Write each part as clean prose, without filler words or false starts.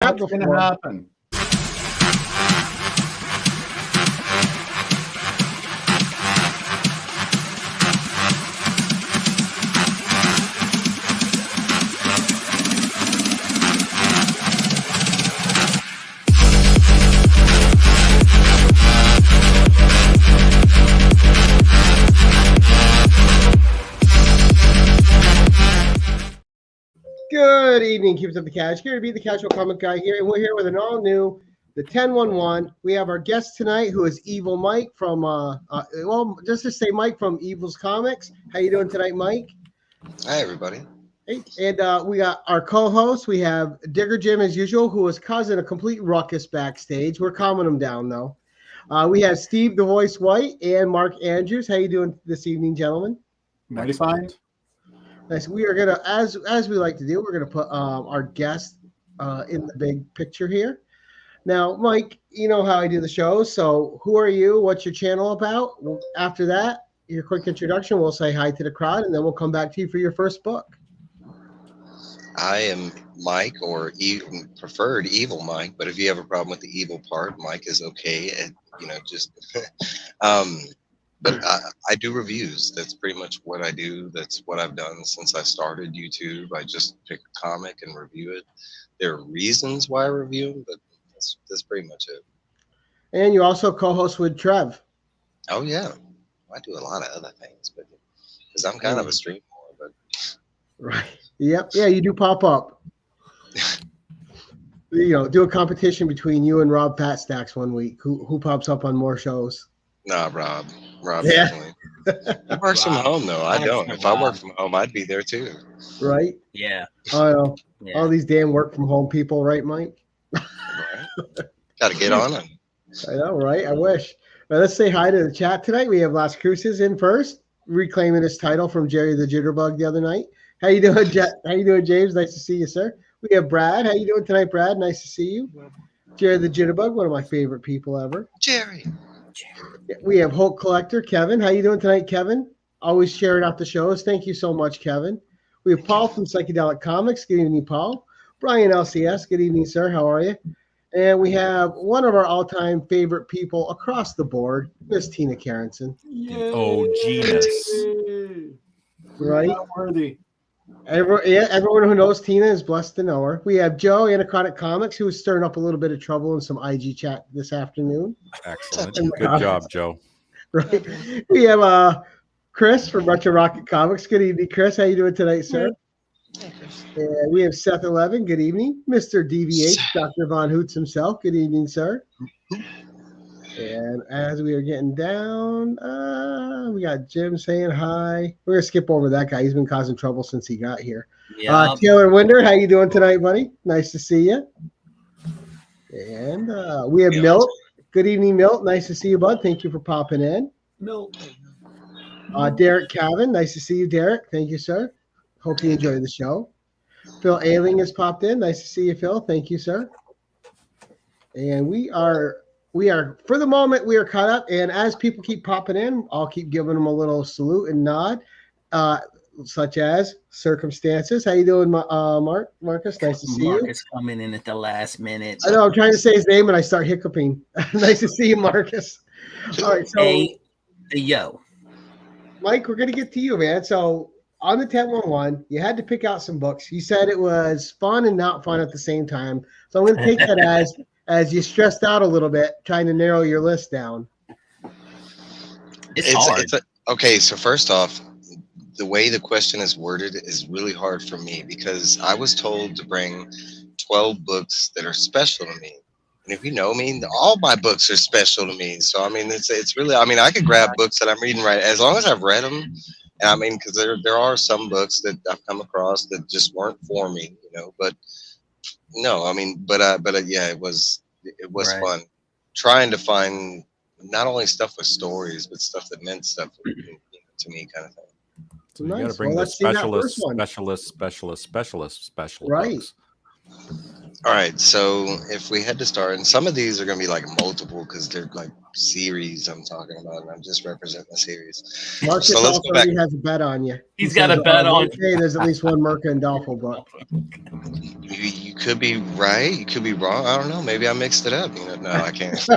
that What's before. going to happen? Good evening, Keepers of the Couch. Gary B, the Casual Comic Guy here, and we're here with an all-new, the 1011. We have our guest tonight, who is Evil Mike from, just to say Mike from Evil's Comics. How you doing tonight, Mike? Hi, everybody. Hey, and we got our co-host. We have Digger Jim, as usual, who is causing a complete ruckus backstage. We're calming him down, though. We have Steve the Voice White and Mark Andrews. How you doing this evening, gentlemen? Mighty fine. Nice. We are gonna, as we like to do, we're gonna put our guest in the big picture here. Now, Mike, you know how I do the show. So, who are you? What's your channel about? After that, your quick introduction. We'll say hi to the crowd, and then we'll come back to you for your first book. I am Mike, or preferred Evil Mike. But if you have a problem with the evil part, Mike is okay. And just But I do reviews. That's pretty much what I do. That's what I've done since I started YouTube. I just pick a comic and review it. There are reasons why I review them, but that's pretty much it. And you also co-host with Trev. Oh, yeah. I do a lot of other things, but because I'm kind of a streamer. But Right. Yep. Yeah, you do pop up. Do a competition between you and Rob Patstacks one week. Who pops up on more shows? Nah, Rob. Yeah. Definitely. He works from home, though. I don't. If I work from home, I'd be there, too. Right? Yeah. I know. Yeah. All these damn work from home people, right, Mike? Got to get on it. I know, right? I wish. Well, let's say hi to the chat tonight. We have Las Cruces in first, reclaiming his title from Jerry the Jitterbug the other night. How you doing, How you doing, James? Nice to see you, sir. We have Brad. How you doing tonight, Brad? Nice to see you. Jerry the Jitterbug, one of my favorite people ever. Jerry. We have Hulk Collector, Kevin. How you doing tonight, Kevin? Always sharing out the shows. Thank you so much, Kevin. We have Paul from Psychedelic Comics. Good evening, Paul. Brian LCS. Good evening, sir. How are you? And we have one of our all-time favorite people across the board, Miss Tina Carrington. Oh, genius. Right? Not worthy. Everyone who knows Tina is blessed to know her. We have Joe, Anachronic Comics, who is stirring up a little bit of trouble in some IG chat this afternoon. Excellent. Good job, Joe. Right. We have Chris from Retro Rocket Comics. Good evening, Chris. How you doing tonight, sir? And we have Seth 11. Good evening. Mr. DVH, Dr. Von Hoots himself. Good evening, sir. And as we are getting down, we got Jim saying hi. We're going to skip over that guy. He's been causing trouble since he got here. Yeah. Taylor Winder, how you doing tonight, buddy? Nice to see you. And we have Milt. Good evening, Milt. Nice to see you, bud. Thank you for popping in. Milt. Derek Cavan. Nice to see you, Derek. Thank you, sir. Hope you enjoy the show. Phil Ailing has popped in. Nice to see you, Phil. Thank you, sir. And we are, for the moment, we are caught up. And as people keep popping in, I'll keep giving them a little salute and nod, such as Circumstances. How you doing, Marcus? Nice to see you. Marcus coming in at the last minute. I know. I'm trying to say his name, and I start hiccuping. Nice to see you, Marcus. All right, so Hey, yo. Mike, we're going to get to you, man. So on the 1011, you had to pick out some books. You said it was fun and not fun at the same time. So I'm going to take that as you stressed out a little bit, trying to narrow your list down. It's hard. Okay, so first off, the way the question is worded is really hard for me because I was told to bring 12 books that are special to me. And if you know me, all my books are special to me. So, I mean, it's really, I mean, I could grab books that I'm reading right, as long as I've read them. And I mean, because there are some books that I've come across that just weren't for me, but no, I mean, but yeah, it was Right. fun trying to find not only stuff with stories, but stuff that meant stuff to me, kind of thing. So you got Nice. to bring Well, the let's see that first special Right. books. All right, so if we had to start, and some of these are going to be like multiple because they're like series I'm talking about, and I'm just representing the series. Marcus So let's also go back. already has a bet on you. He's got a bet on. Hey, there's at least one Merca and Dolphin book. You could be right. You could be wrong. I don't know. Maybe I mixed it up. No, I can't.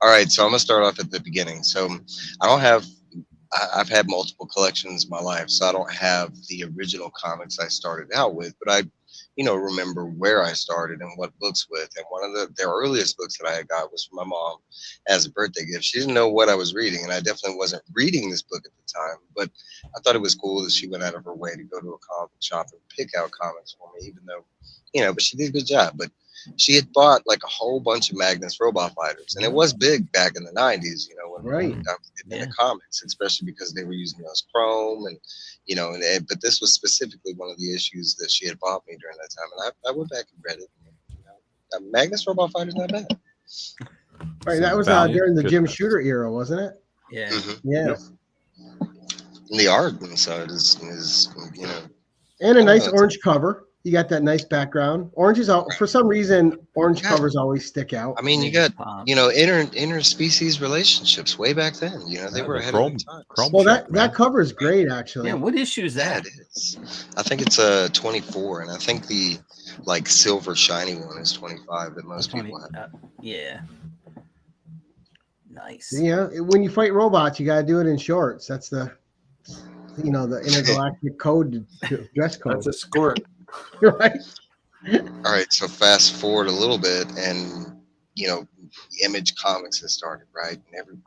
All right. So I'm gonna start off at the beginning. So I don't have. I've had multiple collections in my life, so I don't have the original comics I started out with, but I, remember where I started and what books with. And one of the earliest books that I had got was from my mom as a birthday gift. She didn't know what I was reading, and I definitely wasn't reading this book at the time, but I thought it was cool that she went out of her way to go to a comic shop and pick out comics for me, even though, but she did a good job. But she had bought like a whole bunch of Magnus Robot Fighters, and it was big back in the 90s, when I was getting into comics, especially because they were using those chrome and, but this was specifically one of the issues that she had bought me during that time. And I went back and read it. Magnus Robot Fighters, not bad. Right, that was during the Jim Shooter era, wasn't it? Yeah. Mm-hmm. Yes. And the art inside is and a nice orange cover. You got that nice background. Oranges out for some reason. Orange covers always stick out. I mean, you got interspecies relationships way back then. They were ahead of their time. Well, that cover is great, actually. Yeah, what issue is that? It is. I think it's a 24, and I think the silver shiny one is 25 that most people have. Yeah. Nice. Yeah, when you fight robots, you got to do it in shorts. That's the intergalactic code, dress code. That's a score. Right. All right, so fast forward a little bit, and Image Comics has started, right? And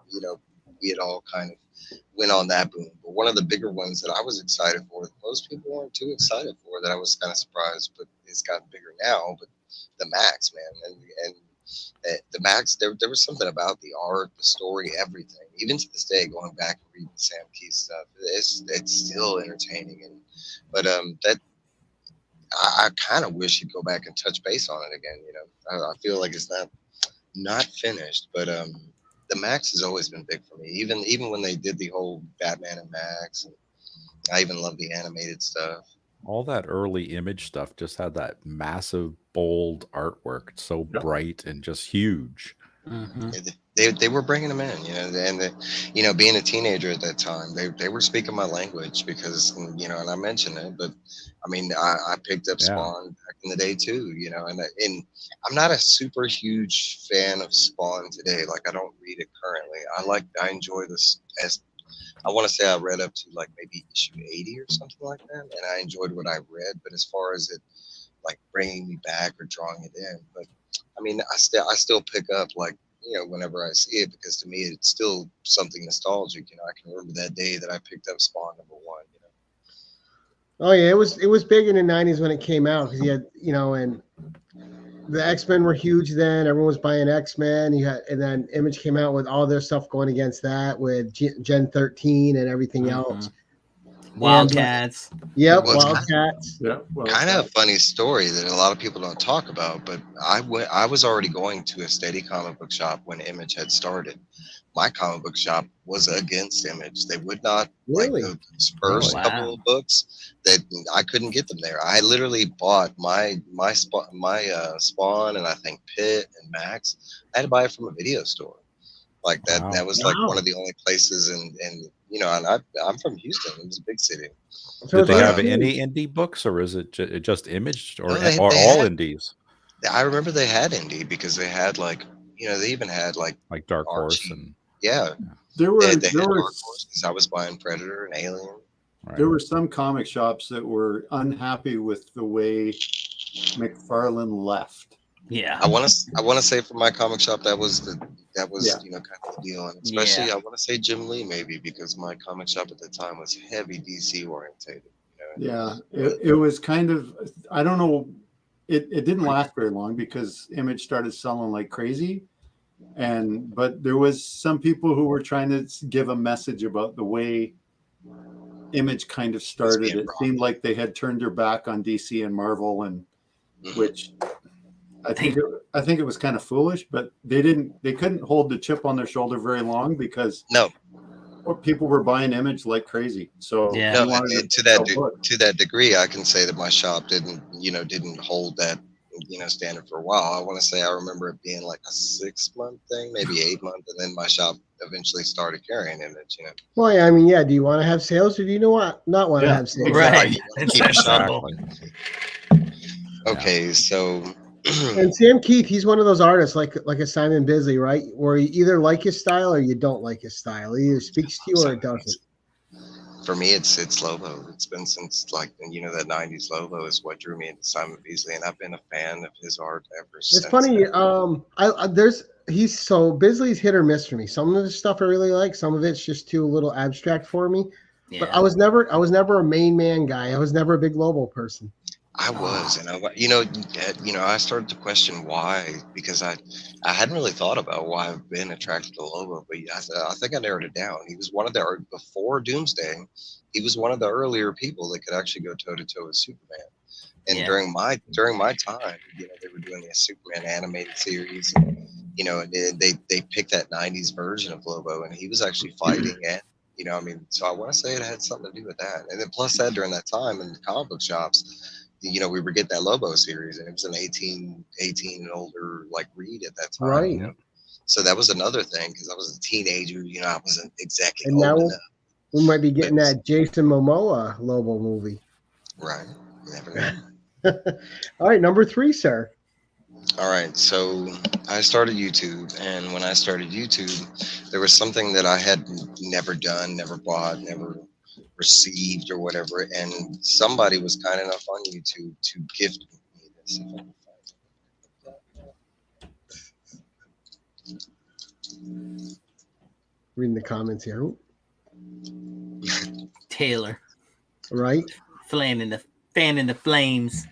we had all kind of went on that boom. But one of the bigger ones that I was excited for, that most people weren't too excited for, that I was kind of surprised, but it's gotten bigger now. But the Max, man, and the Max, there was something about the art, the story, everything. Even to this day, going back and reading Sam Key stuff, it's still entertaining. But that. I kind of wish he'd go back and touch base on it again. I feel like it's not finished, but the Max has always been big for me. Even when they did the whole Batman and Max, and I even love the animated stuff. All that early Image stuff just had that massive, bold artwork. It's so bright and just huge. Mm-hmm. They were bringing them in, and being a teenager at that time, they were speaking my language because, and I mentioned it, but I mean, I picked up Spawn back in the day too, and I'm not a super huge fan of Spawn today. Like, I don't read it currently. I enjoy this as, I want to say I read up to like maybe issue 80 or something like that, and I enjoyed what I read, but as far as it like bringing me back or drawing it in, but I mean, I still pick up whenever I see it, because to me it's still something nostalgic. I can remember that day that I picked up Spawn #1. Oh yeah, it was big in the 90s when it came out, because you had and the X-Men were huge then. Everyone was buying X-Men. And then Image came out with all their stuff going against that with Gen 13 and everything else. Wildcats. Yep, Wildcats. Yeah, kind of a funny story that a lot of people don't talk about, but I was already going to a steady comic book shop when Image had started. My comic book shop was against Image. They would not those first couple of books, that I couldn't get them there. I literally bought my Spawn and I think Pit and Max. I had to buy it from a video store. Like that. Wow. That was like one of the only places, and and I'm from Houston. It was a big city. Did they have any indie books, or is it just Image, or all indies? I remember they had indie, because they had they even had like Dark Horse and there were Dark Horse, because I was buying Predator and Alien. Right. There were some comic shops that were unhappy with the way McFarlane left. Yeah, I want to say for my comic shop that was kind of the deal, and especially I want to say Jim Lee maybe, because my comic shop at the time was heavy DC orientated. Yeah, it was kind of, I don't know, it didn't last very long because Image started selling like crazy, but there was some people who were trying to give a message about the way Image kind of started. It seemed like they had turned their back on DC and Marvel, and which. I think it was kind of foolish, but they couldn't hold the chip on their shoulder very long, because people were buying Image like crazy. So to that degree, I can say that my shop didn't hold that standard for a while. I want to say I remember it being like a 6-month thing, maybe 8 months, and then my shop eventually started carrying Image. Well, yeah, I mean, do you want to have sales, or do you not want to have sales? Right. Keep your shop open. Okay, so And Sam Keith, he's one of those artists like a Simon Bisley, right? Where you either like his style or you don't like his style. It either speaks to you or it doesn't. for me, it's Lobo. It's been since like that '90s. Lobo is what drew me into Simon Beasley, and I've been a fan of his art ever It's since. funny. He's so Bisley's hit or miss for me. Some of the stuff I really like. Some of it's just too a little abstract for me. But Yeah. I was never a main man guy. I was never a big Lobo person. I was, and I started to question why, because I hadn't really thought about why I've been attracted to Lobo, but I think I narrowed it down. He was one of the before Doomsday, he was one of the earlier people that could actually go toe to toe with Superman. And Yeah. during my time, they were doing the Superman animated series, and they picked that '90s version of Lobo, and he was actually fighting it. So I want to say it had something to do with that. And then plus that during that time in the comic book shops, we were getting that Lobo series, and it was an 18 and older like read at that time. Right. So that was another thing because I was a teenager. I wasn't exactly And now old enough. we might be getting that Jason Momoa Lobo movie. Right. You never know. All right, number 3, sir. All right, so I started YouTube, and when I started YouTube, there was something that I had never done, never bought, never received or whatever, and somebody was kind enough on YouTube to gift me this. If I can find it. Reading the comments here. Taylor Right? fanning the flames.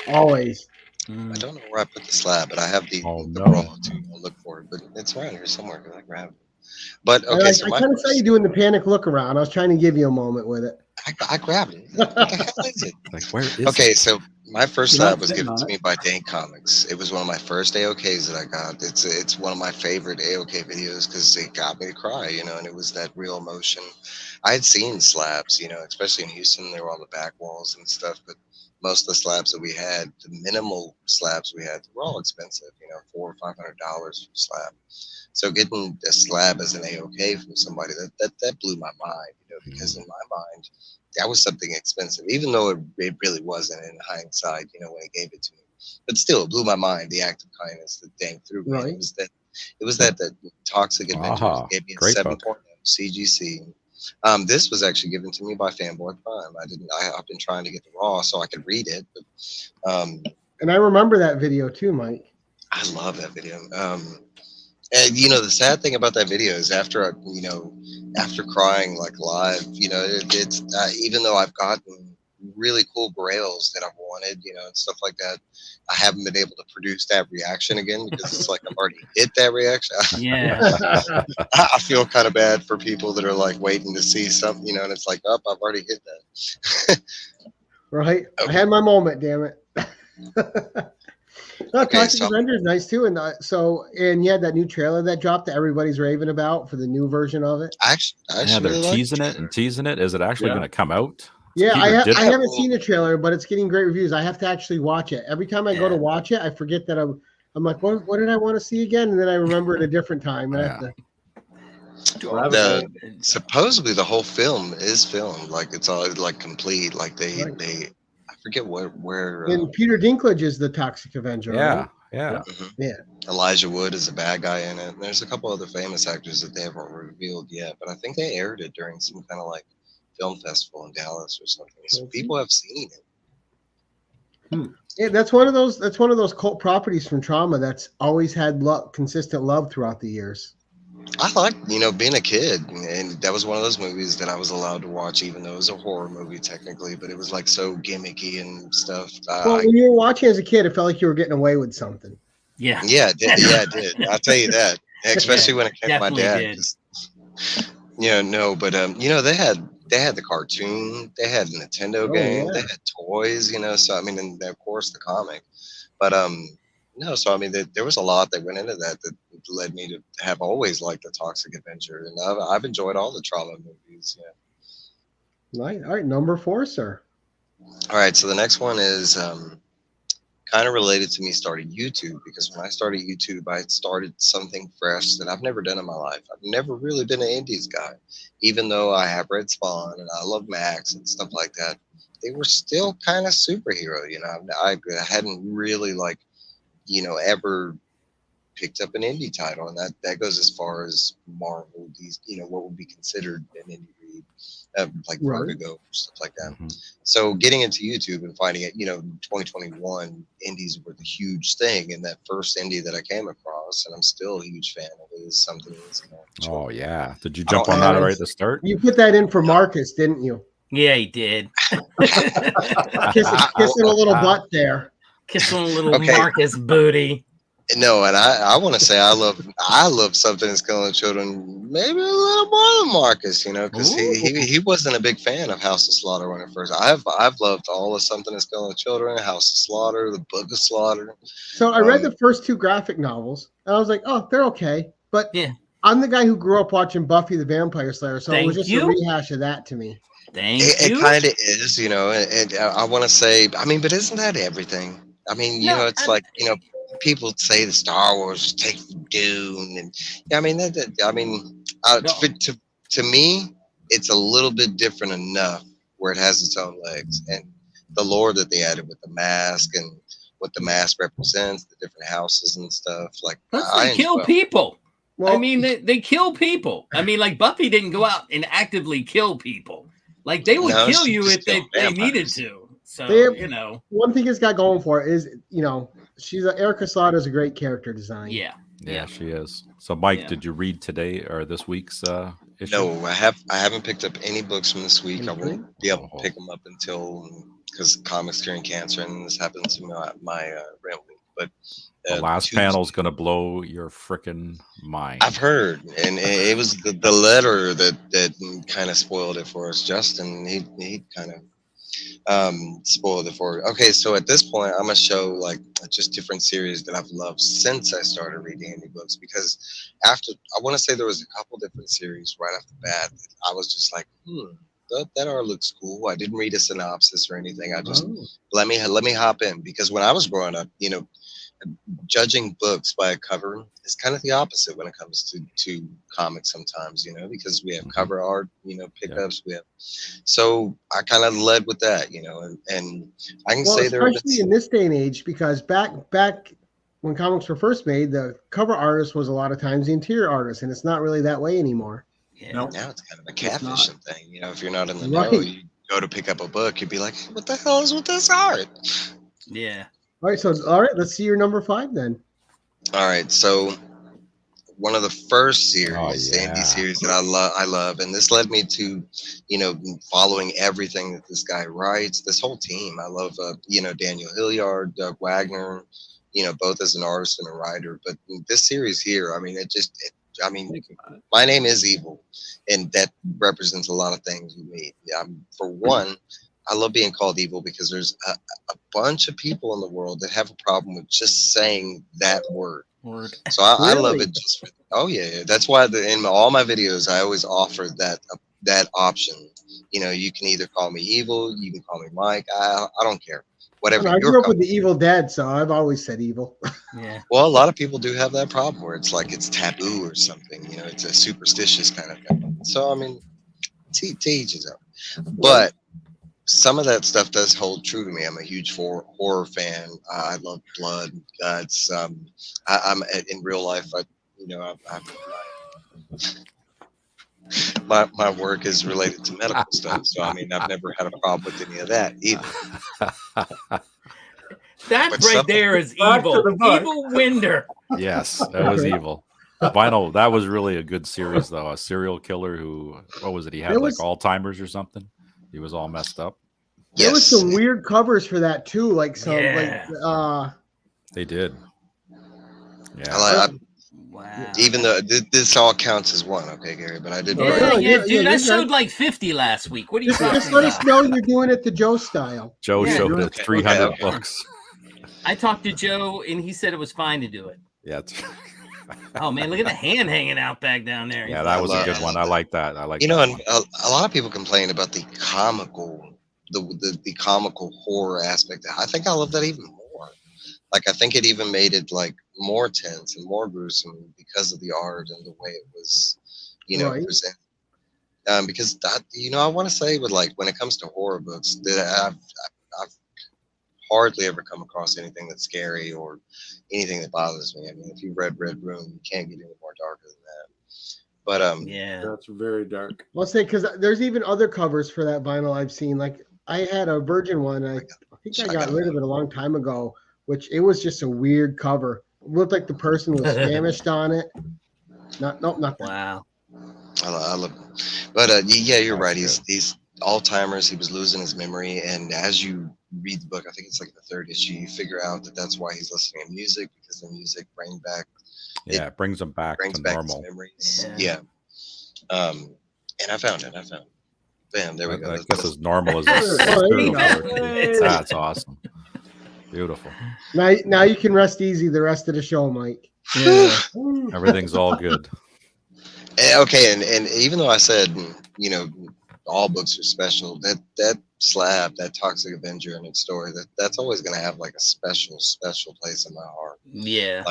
Always. I don't know where I put the slab, but I have the Oh, the no. raw too. I'll look for it, but it's around here somewhere. I grab it. But okay, so I kind of saw you doing the panic look around. I was trying to give you a moment with it. I grabbed it. What the hell is it? Like, where is Okay, it? so my first You're not slab was sitting given on to it. me by Dank Comics. It was one of my first AOKs that I got. It's one of my favorite AOK videos because it got me to cry, and it was that real emotion. I had seen slabs, especially in Houston, they were on the back walls and stuff, but most of the slabs that we had, the minimal slabs we had, were all expensive, $400 or $500 for a slab. So getting a slab as an AOK from somebody that blew my mind, because in my mind, that was something expensive, even though it really wasn't in hindsight, when it gave it to me. But still, it blew my mind, the act of kindness that Dank threw me. Right. It was that Toxic Adventures Aha, gave me a great 7.0 book. CGC. This was actually given to me by Fanboy Prime. I've been trying to get the raw so I could read it, but And I remember that video too, Mike. I love that video. And the sad thing about that video is after crying like live, it's even though I've gotten really cool grails that I've wanted, and stuff like that, I haven't been able to produce that reaction again because it's like I've already hit that reaction. Yeah. I feel kind of bad for people that are like waiting to see something, and it's like, oh, I've already hit that. Right? I had my moment, damn it. No, Okay, Toxic so- Avenger is nice too, and you had that new trailer that dropped that everybody's raving about for the new version of it. I Yeah, actually they're really like teasing the it and teasing it. Is it actually Yeah. going to come out? Yeah, Peter I did- haven't seen the trailer, but it's getting great reviews. I have to actually watch it. Every time I go to Yeah. watch it, I forget that I'm like, what did I want to see again? And then I remember it a different time. And I have to, supposedly the whole film is filmed, like it's all like complete, like they I forget where and Peter Dinklage is the Toxic Avenger. Yeah, Right? yeah. Elijah Wood is a bad guy in it. And there's a couple other famous actors that they haven't revealed yet, but I think they aired it during some kind of like film festival in Dallas or something. So people have seen it. Yeah, that's one of those cult properties from Trauma that's always had consistent love throughout the years. I liked, being a kid, and that was one of those movies that I was allowed to watch, even though it was a horror movie technically, but it was like so gimmicky and stuff. Well, when you were watching as a kid, it felt like you were getting away with something. Yeah. Yeah, it did. I'll tell you that, especially when it came to my dad. Definitely They had the cartoon, they had the Nintendo game, they had toys, so I mean, and of course the comic, but so I mean, there was a lot that went into that led me to have always liked the Toxic Avenger, and I've enjoyed all the Trauma movies. Yeah. Right. All right, number 4, sir. All right, so the next one is kind of related to me starting YouTube, because when I started YouTube, I started something fresh that I've never done in my life. I've never really been an indies guy, even though I have read Spawn and I love Max and stuff like that. they were still kind of superhero. You know, I hadn't really like, you know, ever picked up an indie title, and that goes as far as Marvel. These, you know, what would be considered an indie read, like Right. Vertigo, stuff like that. Mhm. So getting into YouTube and finding it, you know, 2021 indies were the huge thing, and that first indie that I came across, and I'm still a huge fan of, is Something Is Called Oh Children. yeah. Did you I don't jump on that have- right at the start? You put that in for Marcus, didn't you? Yeah, he did. Kissing a little butt there. Kissing a little Okay. Marcus booty. No, and I want to say I love Something Is Killing Children maybe a little more than Marcus, you know, because he wasn't a big fan of House of Slaughter when it first. I've loved all of Something Is Killing Children, House of Slaughter, The Book of Slaughter. So I read the first 2 graphic novels, and I was like, oh, they're okay. But Yeah. I'm the guy who grew up watching Buffy the Vampire Slayer, so it was Thank just you. a rehash of that to me. Thank It you. kind of is, you know, and I want to say, I mean, but isn't that everything? I mean, you No, know, it's like, you know, people say the Star Wars take from Dune, and I mean, I mean, No. to me, it's a little bit different enough where it has its own legs, and the lore that they added with the mask and what the mask represents, the different houses and stuff. Like, Plus, I they kill enjoy- people. Well, I mean, they kill people. I mean, like Buffy didn't go out and actively kill people. Like they would No, kill she you just if they killed needed vampires. to. So They- you know, one thing it's got going for it is, you know, Erica Slaughter is a great character design. yeah. Yeah, she is. So Mike, Yeah. did you read today or this week's issue? No, I haven't picked up any books from this week. I won't be able to pick them up until, because comics curing cancer, and this happened to my rent week. But The last Tuesday- panel's gonna blow your freaking mind. I've heard, and it was the letter that kind of spoiled it for us. Justin, he kind of spoiled it for. Okay, so at this point, I'm gonna show like just different series that I've loved since I started reading indie books. Because after, I want to say there was a couple different series right off the bat that I was just like, that art looks cool. I didn't read a synopsis or anything. I just Oh. let me hop in, because when I was growing up, you know, judging books by a cover is kind of the opposite when it comes to comics sometimes, you know, because we have Mhm. cover art, you know, pickups, we have, so I kind of led with that, you know, and I can Well, say there were especially in this day and age, because back when comics were first made, the cover artist was a lot of times the interior artist, and it's not really that way anymore. Yeah. No. now it's kind of a It's not. catfishing thing, you know, if you're not in the Right. know, you go to pick up a book, you'd be like, what the hell is with this art? Yeah. All right, let's see your number 5 then. All right, so one of the first series, Oh, indie yeah. series that I love, and this led me to, you know, following everything that this guy writes. This whole team, I love, you know, Daniel Hilliard, Doug Wagner, you know, both as an artist and a writer. But this series here, I mean, I mean, My Name Is Evil, and that represents a lot of things with me. For one, I love being called evil because there's a bunch of people in the world that have a problem with just saying that word. Word. So I love Really? it. Just for, oh yeah, that's why in all my videos I always offer that option. You know, you can either call me evil, you can call me Mike. I don't care, whatever. I you're grew up with comfortable. the Evil Dead, so I've always said evil. Yeah. Well, a lot of people do have that problem where it's like it's taboo or something. You know, it's a superstitious kind of thing. So I mean, to each his own. But some of that stuff does hold true to me. I'm a huge horror fan. I love blood, guts. I'm in real life. My work is related to medical stuff. So I mean, I've never had a problem with any of that either. That But right some- there is Back to evil. the book. Evil Winder. Yes, that was evil. Vinyl, that was really a good series though. A serial killer who, what was it? He had There like was- Alzheimer's or something. He was all messed up. There was Yes. some weird covers for that too, like some Yeah. They did. Yeah. I Wow. even though this all counts as one, okay, Gary, but I did. Yeah, write- yeah, Yeah, dude, you're I right. showed like 50 last week. What are you Just talking let us about? know you're doing it the Joe style. Joe Yeah. showed it Okay, 300 okay. books. I talked to Joe and he said it was fine to do it. Yeah. Oh man, look at the hand hanging out back down there. Yeah, that was a good I one. love I like that. I like You know, that and one. a lot of people complain about the comical, the comical horror aspect. I think I love that even more. Like I think it even made it like more tense and more gruesome because of the art and the way it was, you know, Right. presented. because that, I want to say, with like when it comes to horror books, that I've hardly ever come across anything that's scary or anything that bothers me. I mean, if you've read Red Room, you can't get any more darker than that. But Yeah. That's very dark. Let's say, because there's even other covers for that vinyl I've seen. Like I had a Virgin one. I think I got rid of it a long time ago, which it was just a weird cover. It looked like the person was famished on it. Not that. Wow. I love it. But yeah, you're right. That's He's Alzheimer's. He was losing his memory, and as you read the book, I think it's like the third issue, you figure out that that's why he's listening to music, because the music brings back it brings them back to his normal. memories. Yeah. And I found it. Bam, there we go. I guess as normal as Oh, there you this. That's awesome. Beautiful. Now you can rest easy the rest of the show, Mike. Yeah. Everything's all good. Okay, and even though I said, all books are special, that slab, that Toxic Avenger and its story, that's always going to have like a special place in my heart. Yeah.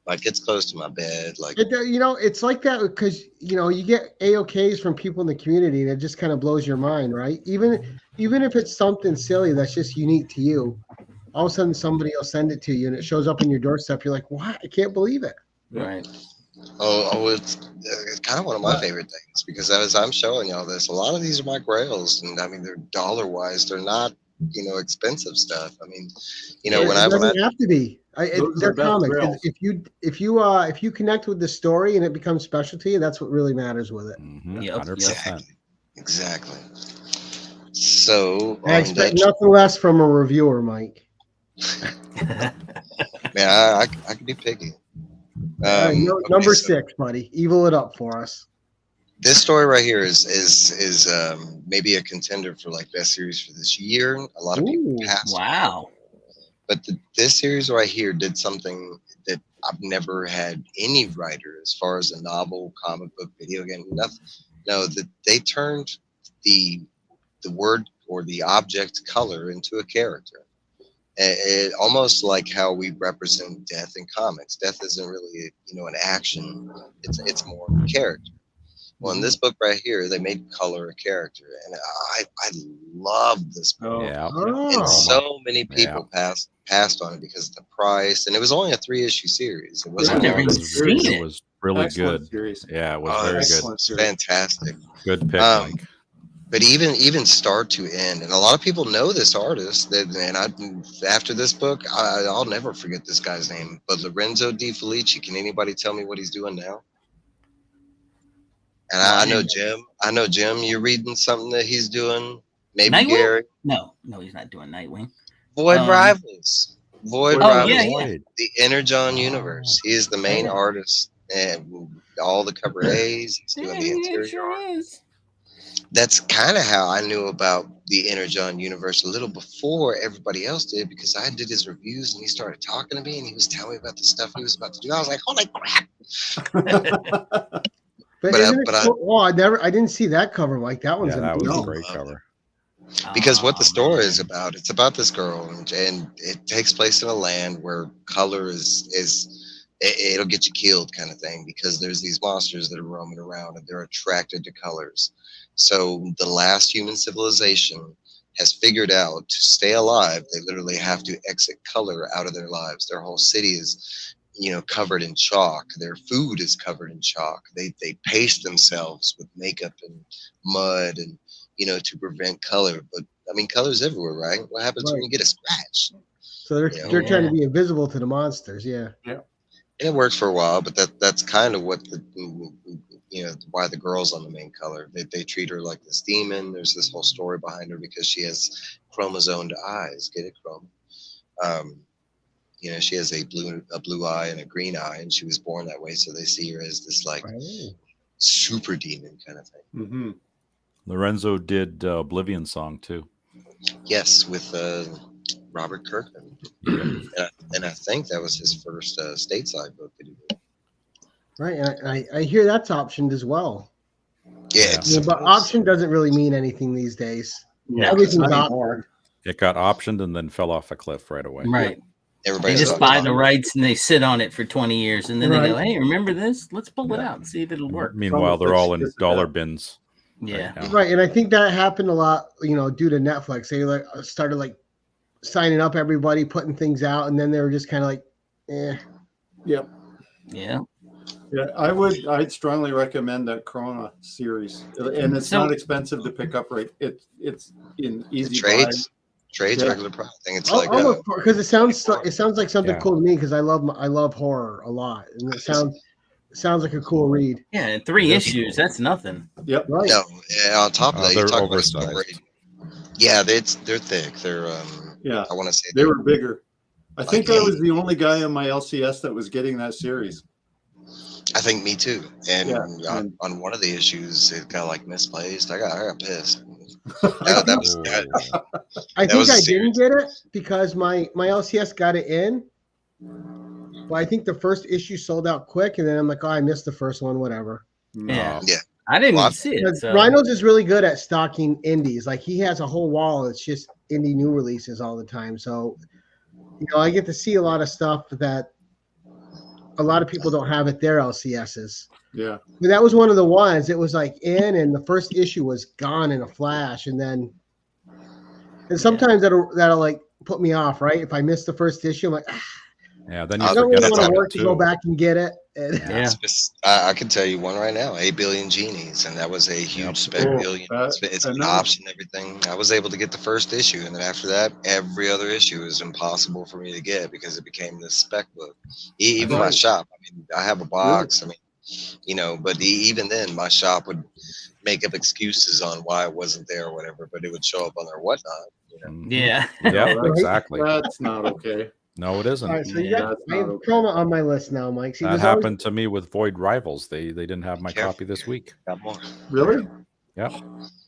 Like it's close to my bed. Like It's like that because you get AOKs from people in the community, and it just kind of blows your mind, right? Even if it's something silly that's just unique to you, all of a sudden somebody will send it to you, and it shows up in your doorstep. You're like, "What? I can't believe it!" Right. It's kind of one of my favorite things, because as I'm showing y'all this, a lot of these are my grails, and I mean they're dollar wise, they're not expensive stuff. I mean, It when doesn't have to be. Those They're are the best comics. grails. If you connect with the story and it becomes special to you, that's what really matters with it. Mhm, Yep. 100%. exactly. So I expect nothing less from a reviewer, Mike. man, I could be picky. All right, number so 6, buddy. Evil it up for us. this story right here is maybe a contender for like best series for this year. A lot of people Ooh, passed. Wow. But this series right here did something that I've never had any writer, as far as a novel, comic book, video game, nothing. No, that they turned the word or the object color into a character. It almost like how we represent death in comics. Death isn't really an action; it's more of a character. Well, in this book right here, they made color a character, and I love this book. Yeah. Oh. And so many people passed on it because of the price, and it was only a 3-issue series. It wasn't. I've never even seen It it. was really Excellent good. series. Yeah, it was Oh, very it's good. Excellent series. fantastic. Good pick, Um, Mike. But even start to end, and a lot of people know this artist. After this book, I'll never forget this guy's name. But Lorenzo Di Felici. Can anybody tell me what he's doing now? And I know Jim. You're reading something that he's doing. Maybe Nightwing? Gary. No, he's not doing Nightwing. Void Um, Rivals. Void Oh, Rivals. yeah. Lloyd. The Energon universe. He is the main artist, and all the cover A's. He's doing the interior art. is. That's kind of how I knew about the Energon universe a little before everybody else did, because I did his reviews and he started talking to me and he was telling me about the stuff he was about to do. I was like, holy crap. But I didn't see that cover, Mike. That one's Yeah, that was amazing. a great cover. Because what the story man. is about, it's about this girl, and it takes place in a land where color it'll get you killed kind of thing, because there's these monsters that are roaming around and they're attracted to colors. So the last human civilization has figured out to stay alive, they literally have to exit color out of their lives. Their whole city is covered in chalk. Their food is covered in chalk. They paste themselves with makeup and mud and to prevent color. But I mean, color's everywhere, right? What happens when you get a scratch? So they're trying to be invisible to the monsters. Yeah. And it works for a while, but that's kind of what why the girl's on the main color. They treat her like this demon. There's this whole story behind her because she has chromosomed eyes. Get it, Chrome? She has a blue eye and a green eye, and she was born that way. So they see her as this like super demon kind of thing. Mm-hmm. Lorenzo did Oblivion song too. Yes, with Robert Kirkman. And I think that was his first stateside book that he did. Right. And I hear that's optioned as well. Yeah, But option doesn't really mean anything these days. No, Everything's not optioned. It got optioned and then fell off a cliff right away. right. They everybody's just on buy it. the rights and they sit on it for 20 years, and then they go, Right. "Hey, remember this? Let's pull it out and see if it'll work." Meanwhile, they're all in dollar bins. Yeah. now. Right, and I think that happened a lot, due to Netflix. They started signing up everybody, putting things out, and then they were just kind of like, eh. Yep. Yeah. Yeah, I'd strongly recommend that Corona series, and it's So- not expensive to pick up. Right, it's in easy buy. Trades, Yeah. regular price. I think it's like Almost because it sounds like something Yeah. cool to me because I love horror a lot, and it sounds like a cool read. Yeah. And 3 issues. That's nothing. Yep. Right. no. On top of that, you They're talk about a oversized. story. Yeah, they're thick. They're Yeah, I want to say they were bigger. I think Like I was the only guy on my LCS that was getting that series. I think me too. And Yeah. on one of the issues, it got misplaced. I got pissed. That was that, I That think was a I series. didn't get it because my LCS got it in, but I think the first issue sold out quick, and then I'm like, oh, I missed the first one, whatever. Yeah. Yeah. I didn't Well, even see it. Because So. Rhinos is really good at stocking indies. Like he has a whole wall. It's just indie new releases all the time. So, I get to see a lot of stuff that a lot of people don't have at their LCSs. Yeah, But that was one of the ones. It was in, and the first issue was gone in a flash, and sometimes that'll put me off, right? If I miss the first issue, I'm like, Yeah, then you I don't forget really want about to it work to go too. back and get it. And Yeah. I can tell you one right now, 8 billion genies, and that was a huge spec Oh, deal. It's I an know. option, everything. I was able to get the first issue, and then after that, every other issue was impossible for me to get because it became this spec book. Even my Right. shop. I mean, I have a box. I mean, but even then, my shop would make up excuses on why it wasn't there or whatever, but it would show up on their whatnot. Mhm. Yeah. Yeah, Right. exactly. that's not okay. No, it isn't. all right, so you Yeah, got that's I have not okay. Chroma on my list now, Mike. See, That there's always- happened to me with Void Rivals. They didn't have my Careful. copy this week. Got more. Really? Yep.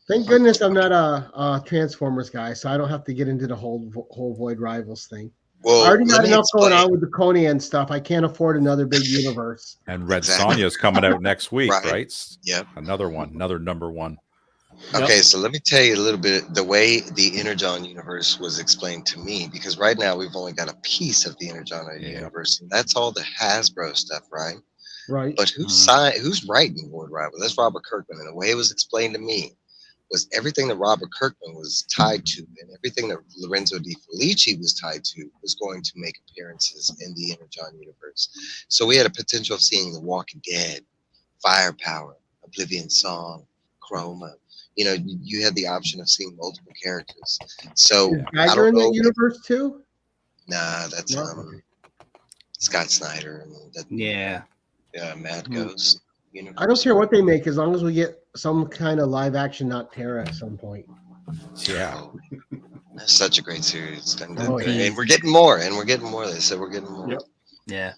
Thank goodness I'm not a Transformers guy, so I don't have to get into the whole Void Rivals thing. Well, I already let got me enough going explain. on with the Conan stuff. I can't afford another big universe. And Red Exactly. Sonja is coming out next week, Right. right? Yep. Another one, another number one. Okay, so let me tell you a little bit the way the Energon universe was explained to me, because right now we've only got a piece of the Energon universe, and that's all the Hasbro stuff, right? Right. But who's writing Void Rival? That's Robert Kirkman, and the way it was explained to me was everything that Robert Kirkman was tied to, and everything that Lorenzo Di Felici was tied to, was going to make appearances in the Energon universe. So we had a potential of seeing The Walking Dead, Firepower, Oblivion Song, Chroma. You had the option of seeing multiple characters. So Is I Dagger don't in know. that universe too? Nah, that's No. Scott Snyder and that Yeah. Mad Hmm. Ghost universe. I don't care what they make as long as we get some kind of live action Noctera at some point. Yeah. That's such a great series, and, Oh, yeah. and we're getting more, They said we're getting more. Yep. Yeah.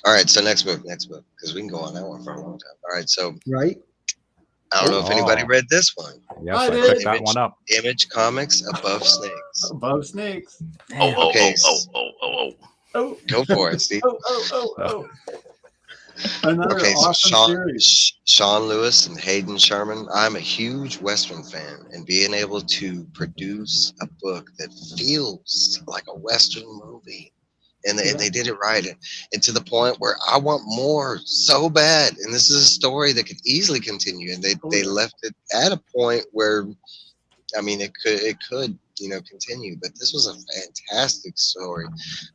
All right, so next book, because we can go on that one for a long time. All right, so Right? I don't know if anybody Oh. read this one. Yes, I I did. picked that one up. Image Comics Above Snakes. Above snakes. Okay. Oh, Go for it, Steve. oh. Another Okay, so awesome series. Sean Lewis and Hayden Sherman. I'm a huge Western fan, and being able to produce a book that feels like a Western movie, and they did it right, and to the point where I want more so bad. And this is a story that could easily continue, and they left it at a point where, I mean, it could continue. But this was a fantastic story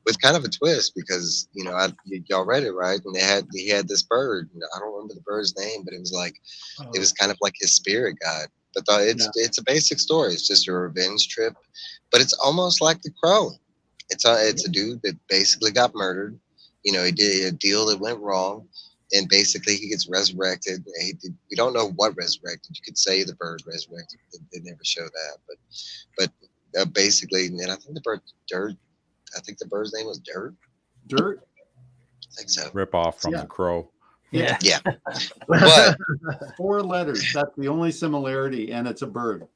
with kind of a twist, because y'all read it, right? And he had this bird. I don't remember the bird's name, but it was it was kind of like his spirit guide. But it's a basic story. It's just a revenge trip, but it's almost like The Crow. It's a dude that basically got murdered. He did a deal that went wrong, and basically he gets resurrected. We don't know what resurrected. You could say the bird resurrected. They never show that, but basically, and I think the bird's name was Dirt. Dirt. I think so. Rip off from Yeah. the Crow. Yeah. But 4 letters. That's the only similarity, and it's a bird.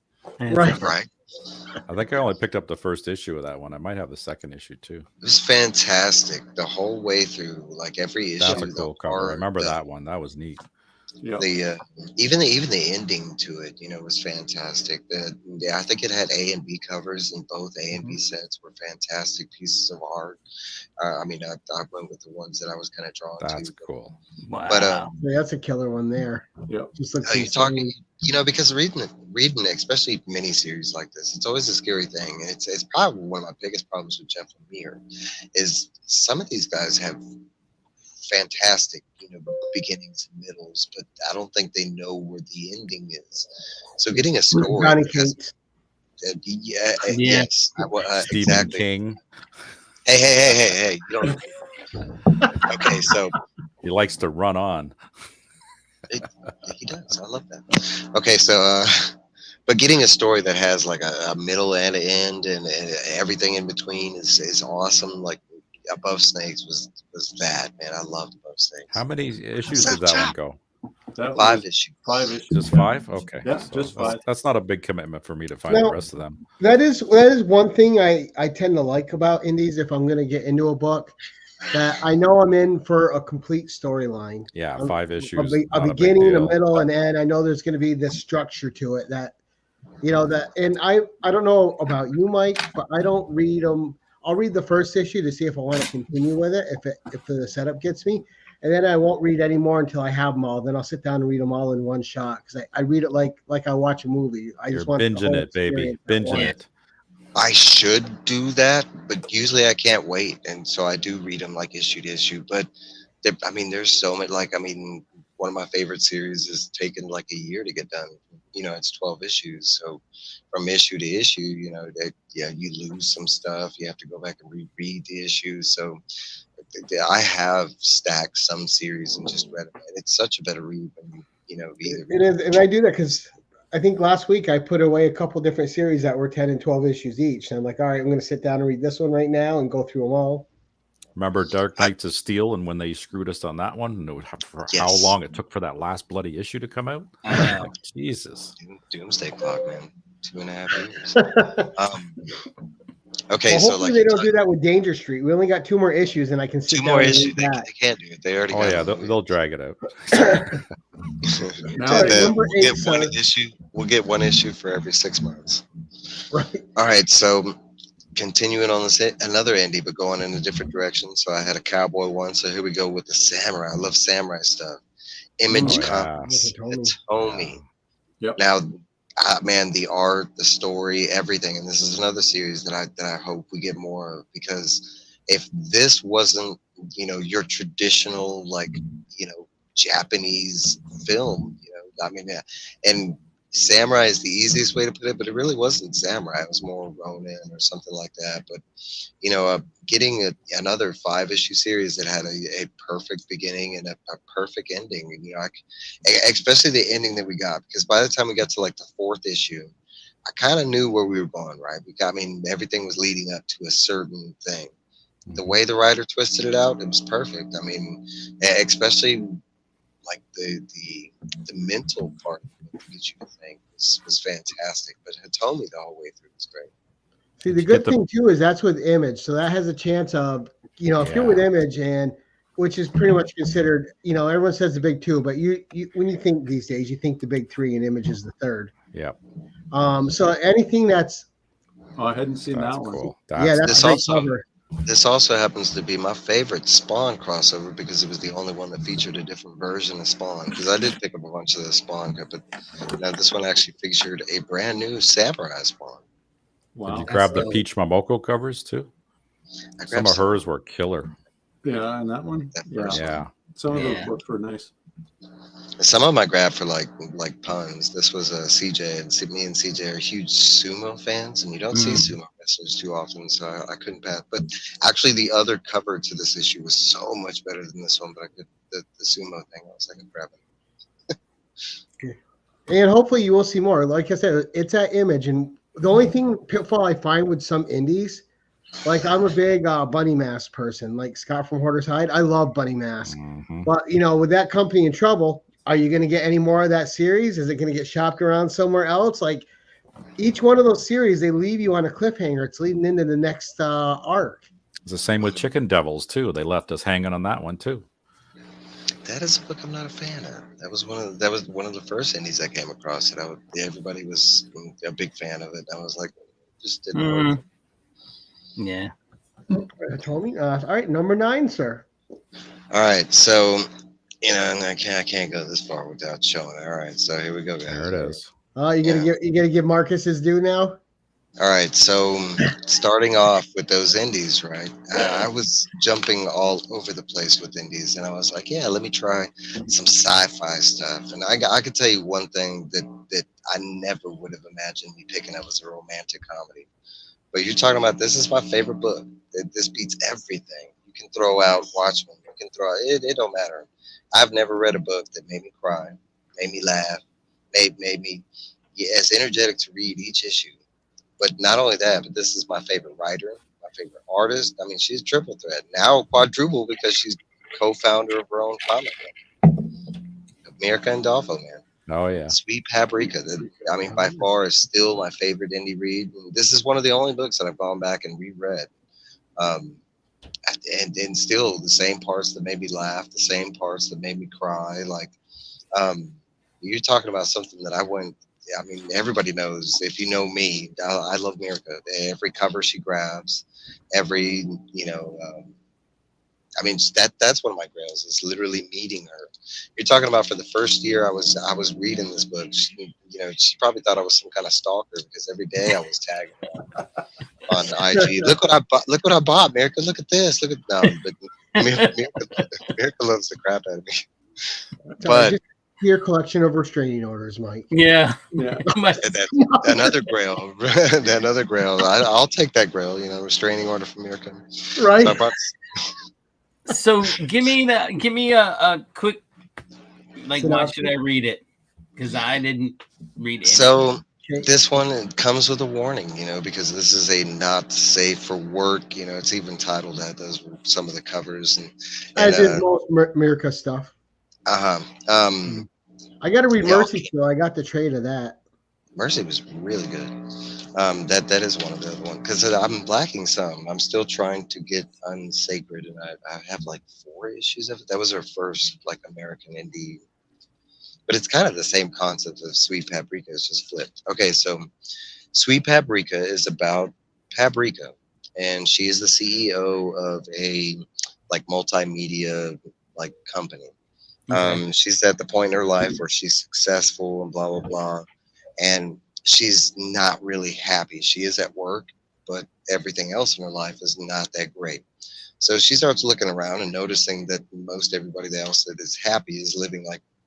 Right. right, I think I only picked up the first issue of that one. I might have the second issue too. it was fantastic the whole way through. Like every issue. That's a the cool cover. I art, remember the- that one. That was neat. Yeah. The even the ending to it, was fantastic. I think it had A and B covers, and both A and B sets were fantastic pieces of art. I mean, I went with the ones that I was kind of drawn That's to. cool. Wow. But Yeah, that's a killer one there. Yeah. Just looks you're insane. talking, because reading, especially miniseries like this, it's always a scary thing, and it's probably one of my biggest problems with Jeff Lemire is some of these guys have fantastic, beginnings and middles, but I don't think they know where the ending is. So getting a story, Johnny that has- Cates. Yeah. yes, Stephen exactly. King. Hey, you don't. Okay, so He likes to run on. he does. I love that. Okay, so but getting a story that has like a middle and an end and everything in between is awesome. Like Above Snakes was that, man. I loved Above Snakes. How many issues did that one go? That 5 was issues. 5 issues. Just yeah. 5? Okay. Yeah, So just 5. That's not a big commitment for me to find No. the rest of them. That is one thing I tend to like about indies if I'm going to get into a book, that I know I'm in for a complete storyline. Yeah, Um, 5 A, issues. a not a big beginning, a deal. middle, and end. I know there's going to be this structure to it that, and I don't know about you, Mike, but I don't read them. I'll read the first issue to see if I want to continue with it, if the setup gets me, and then I won't read any more until I have them all. Then I'll sit down and read them all in one shot because I read it like I watch a movie. I You're just want the binging whole it, baby. experience at Binging once. it. I should do that, but usually I can't wait, and so I do read them like issue to issue. But there's so many. One of my favorite series is taken like a year to get done. It's 12 issues, so from issue to issue, you lose some stuff. You have to go back and reread the issues. So I have stacked some series and just read them, and it's such a better read when either. It is, and I do that because I think last week I put away a couple different series that were 10 and 12 issues each. And I'm like, all right, I'm going to sit down and read this one right now and go through them all. Remember Dark Knights of Steel and when they screwed us on that one? And for how Yes. long it took for that last bloody issue to come out? I know. Like, Jesus. Doomsday Clock, man. 2.5 years. Okay, Well, so hopefully like they don't do that with Danger Street. We only got 2 more issues, and I can sit 2 down more and issues. read They that. can't do it. They already. Oh, got yeah, it. they'll drag it out. Now number We'll 8, get one sir. issue. We'll get one issue for every 6 months. Right. All right, so continuing on this another indie, but going in a different direction. So I had a cowboy one. So here we go with the samurai. I love samurai stuff. Image Oh, yeah. Comics, Hitomi. Hitomi. Yep. Now, man, the art, the story, everything, and this is another series that I hope we get more of, because if this wasn't your traditional Japanese film, and samurai is the easiest way to put it, but it really wasn't samurai. It was more Ronin or something like that. But getting another 5-issue series that had a perfect beginning and a perfect ending, and especially the ending that we got, because by the time we got to like the 4th issue, I kind of knew where we were going, right? Everything was leading up to a certain thing. The way the writer twisted it out, it was perfect. Especially like the mental part to get you to think was fantastic. But Hitomi the whole way through was great. See, the good thing too is that's with Image, so that has a chance of, if you're with Image, and which is pretty much considered, everyone says the big 2, but you when you think these days, you think the big 3, and Image is the 3rd. Yeah. So anything that's I hadn't seen That's that one. cool. that's This a great also- cover. This also happens to be my favorite Spawn crossover because it was the only one that featured a different version of Spawn. Because I did pick up a bunch of the Spawn, but this one actually featured a brand new Samurai Spawn. Did Wow. you grab the That's Peach Momoko covers too? I Some grabbed of hers were killer. Yeah, and that one. That Yeah. first Yeah. Some of those Yeah. books were nice. Some of them I grabbed for like puns. This was CJ, and me and CJ are huge sumo fans, and you don't see sumo wrestlers too often, so I couldn't pass. But actually, the other cover to this issue was so much better than this one. But the sumo thing, I was like, I'm grabbing it. And hopefully you will see more. Like I said, it's that Image, and the only pitfall I find with some indies, like I'm a big Bunny Mask person, like Scott from Hoarder's Hide. I love Bunny Mask, Mhm. but with that company in trouble, are you going to get any more of that series? Is it going to get shopped around somewhere else? Like each one of those series, they leave you on a cliffhanger. It's leading into the next arc. It's the same with Chicken Devils too. They left us hanging on that one too. that is a book I'm not a fan of. That was one of the first indies I came across that everybody was a big fan of it. I was like, just didn't work. Yeah. Tommy. All right, number 9, sir. All right, so and I can't go this far without showing it. All right, so here we go, guys. There it is. Oh, you gotta give Marcus his due now. All right, so starting off with those indies, right? I was jumping all over the place with indies, and I was like, yeah, let me try some sci-fi stuff. And I could tell you one thing that I never would have imagined me picking up was a romantic comedy. But you're talking about this is my favorite book. This beats everything. You can throw out Watchmen. You can throw it don't matter. I've never read a book that made me cry, made me laugh, made me as energetic to read each issue. But not only that, but this is my favorite writer, my favorite artist. I mean, she's triple threat. Now quadruple because she's co-founder of her own comic book. Mirka Andolfo, man. Oh yeah. Sweet Paprika. I mean, by far is still my favorite indie read. This is one of the only books that I've gone back and reread. And still the same parts that made me laugh, the same parts that made me cry. Like, you're talking about something that I mean, everybody knows. If you know me, I love Mirka. Every cover she grabs, every I mean, that's one of my grails is literally meeting her. You're talking about for the first year I was reading this book. She probably thought I was some kind of stalker because every day I was tagging her on IG. Look what I bought. Look what I bought, Mirka. Look at this. Look at but Mirka loves the crap out of me. But your collection of restraining orders, Mike. Yeah. Another grail. Another grail. I'll take that grail. Restraining order from Mirka. Right. So give me a quick why should I read it? Because I didn't read it. So this one comes with a warning, because this is a not safe for work. It's even titled that. Those were some of the covers and as is most Mirka stuff. I got to read Mercy still. I got the trade of that. Mercy was really good. That is one of the other ones because I'm lacking some. I'm still trying to get Unsacred, and I have like 4 issues of it. That was her first American indie, but it's kind of the same concept of Sweet Paprika. It's just flipped. Okay, so Sweet Paprika is about Paprika, and she is the CEO of a multimedia company. Okay. She's at the point in her life where she's successful and blah blah blah, and she's not really happy. She is at work, but everything else in her life is not that great. So she starts looking around and noticing that most everybody else that is happy is living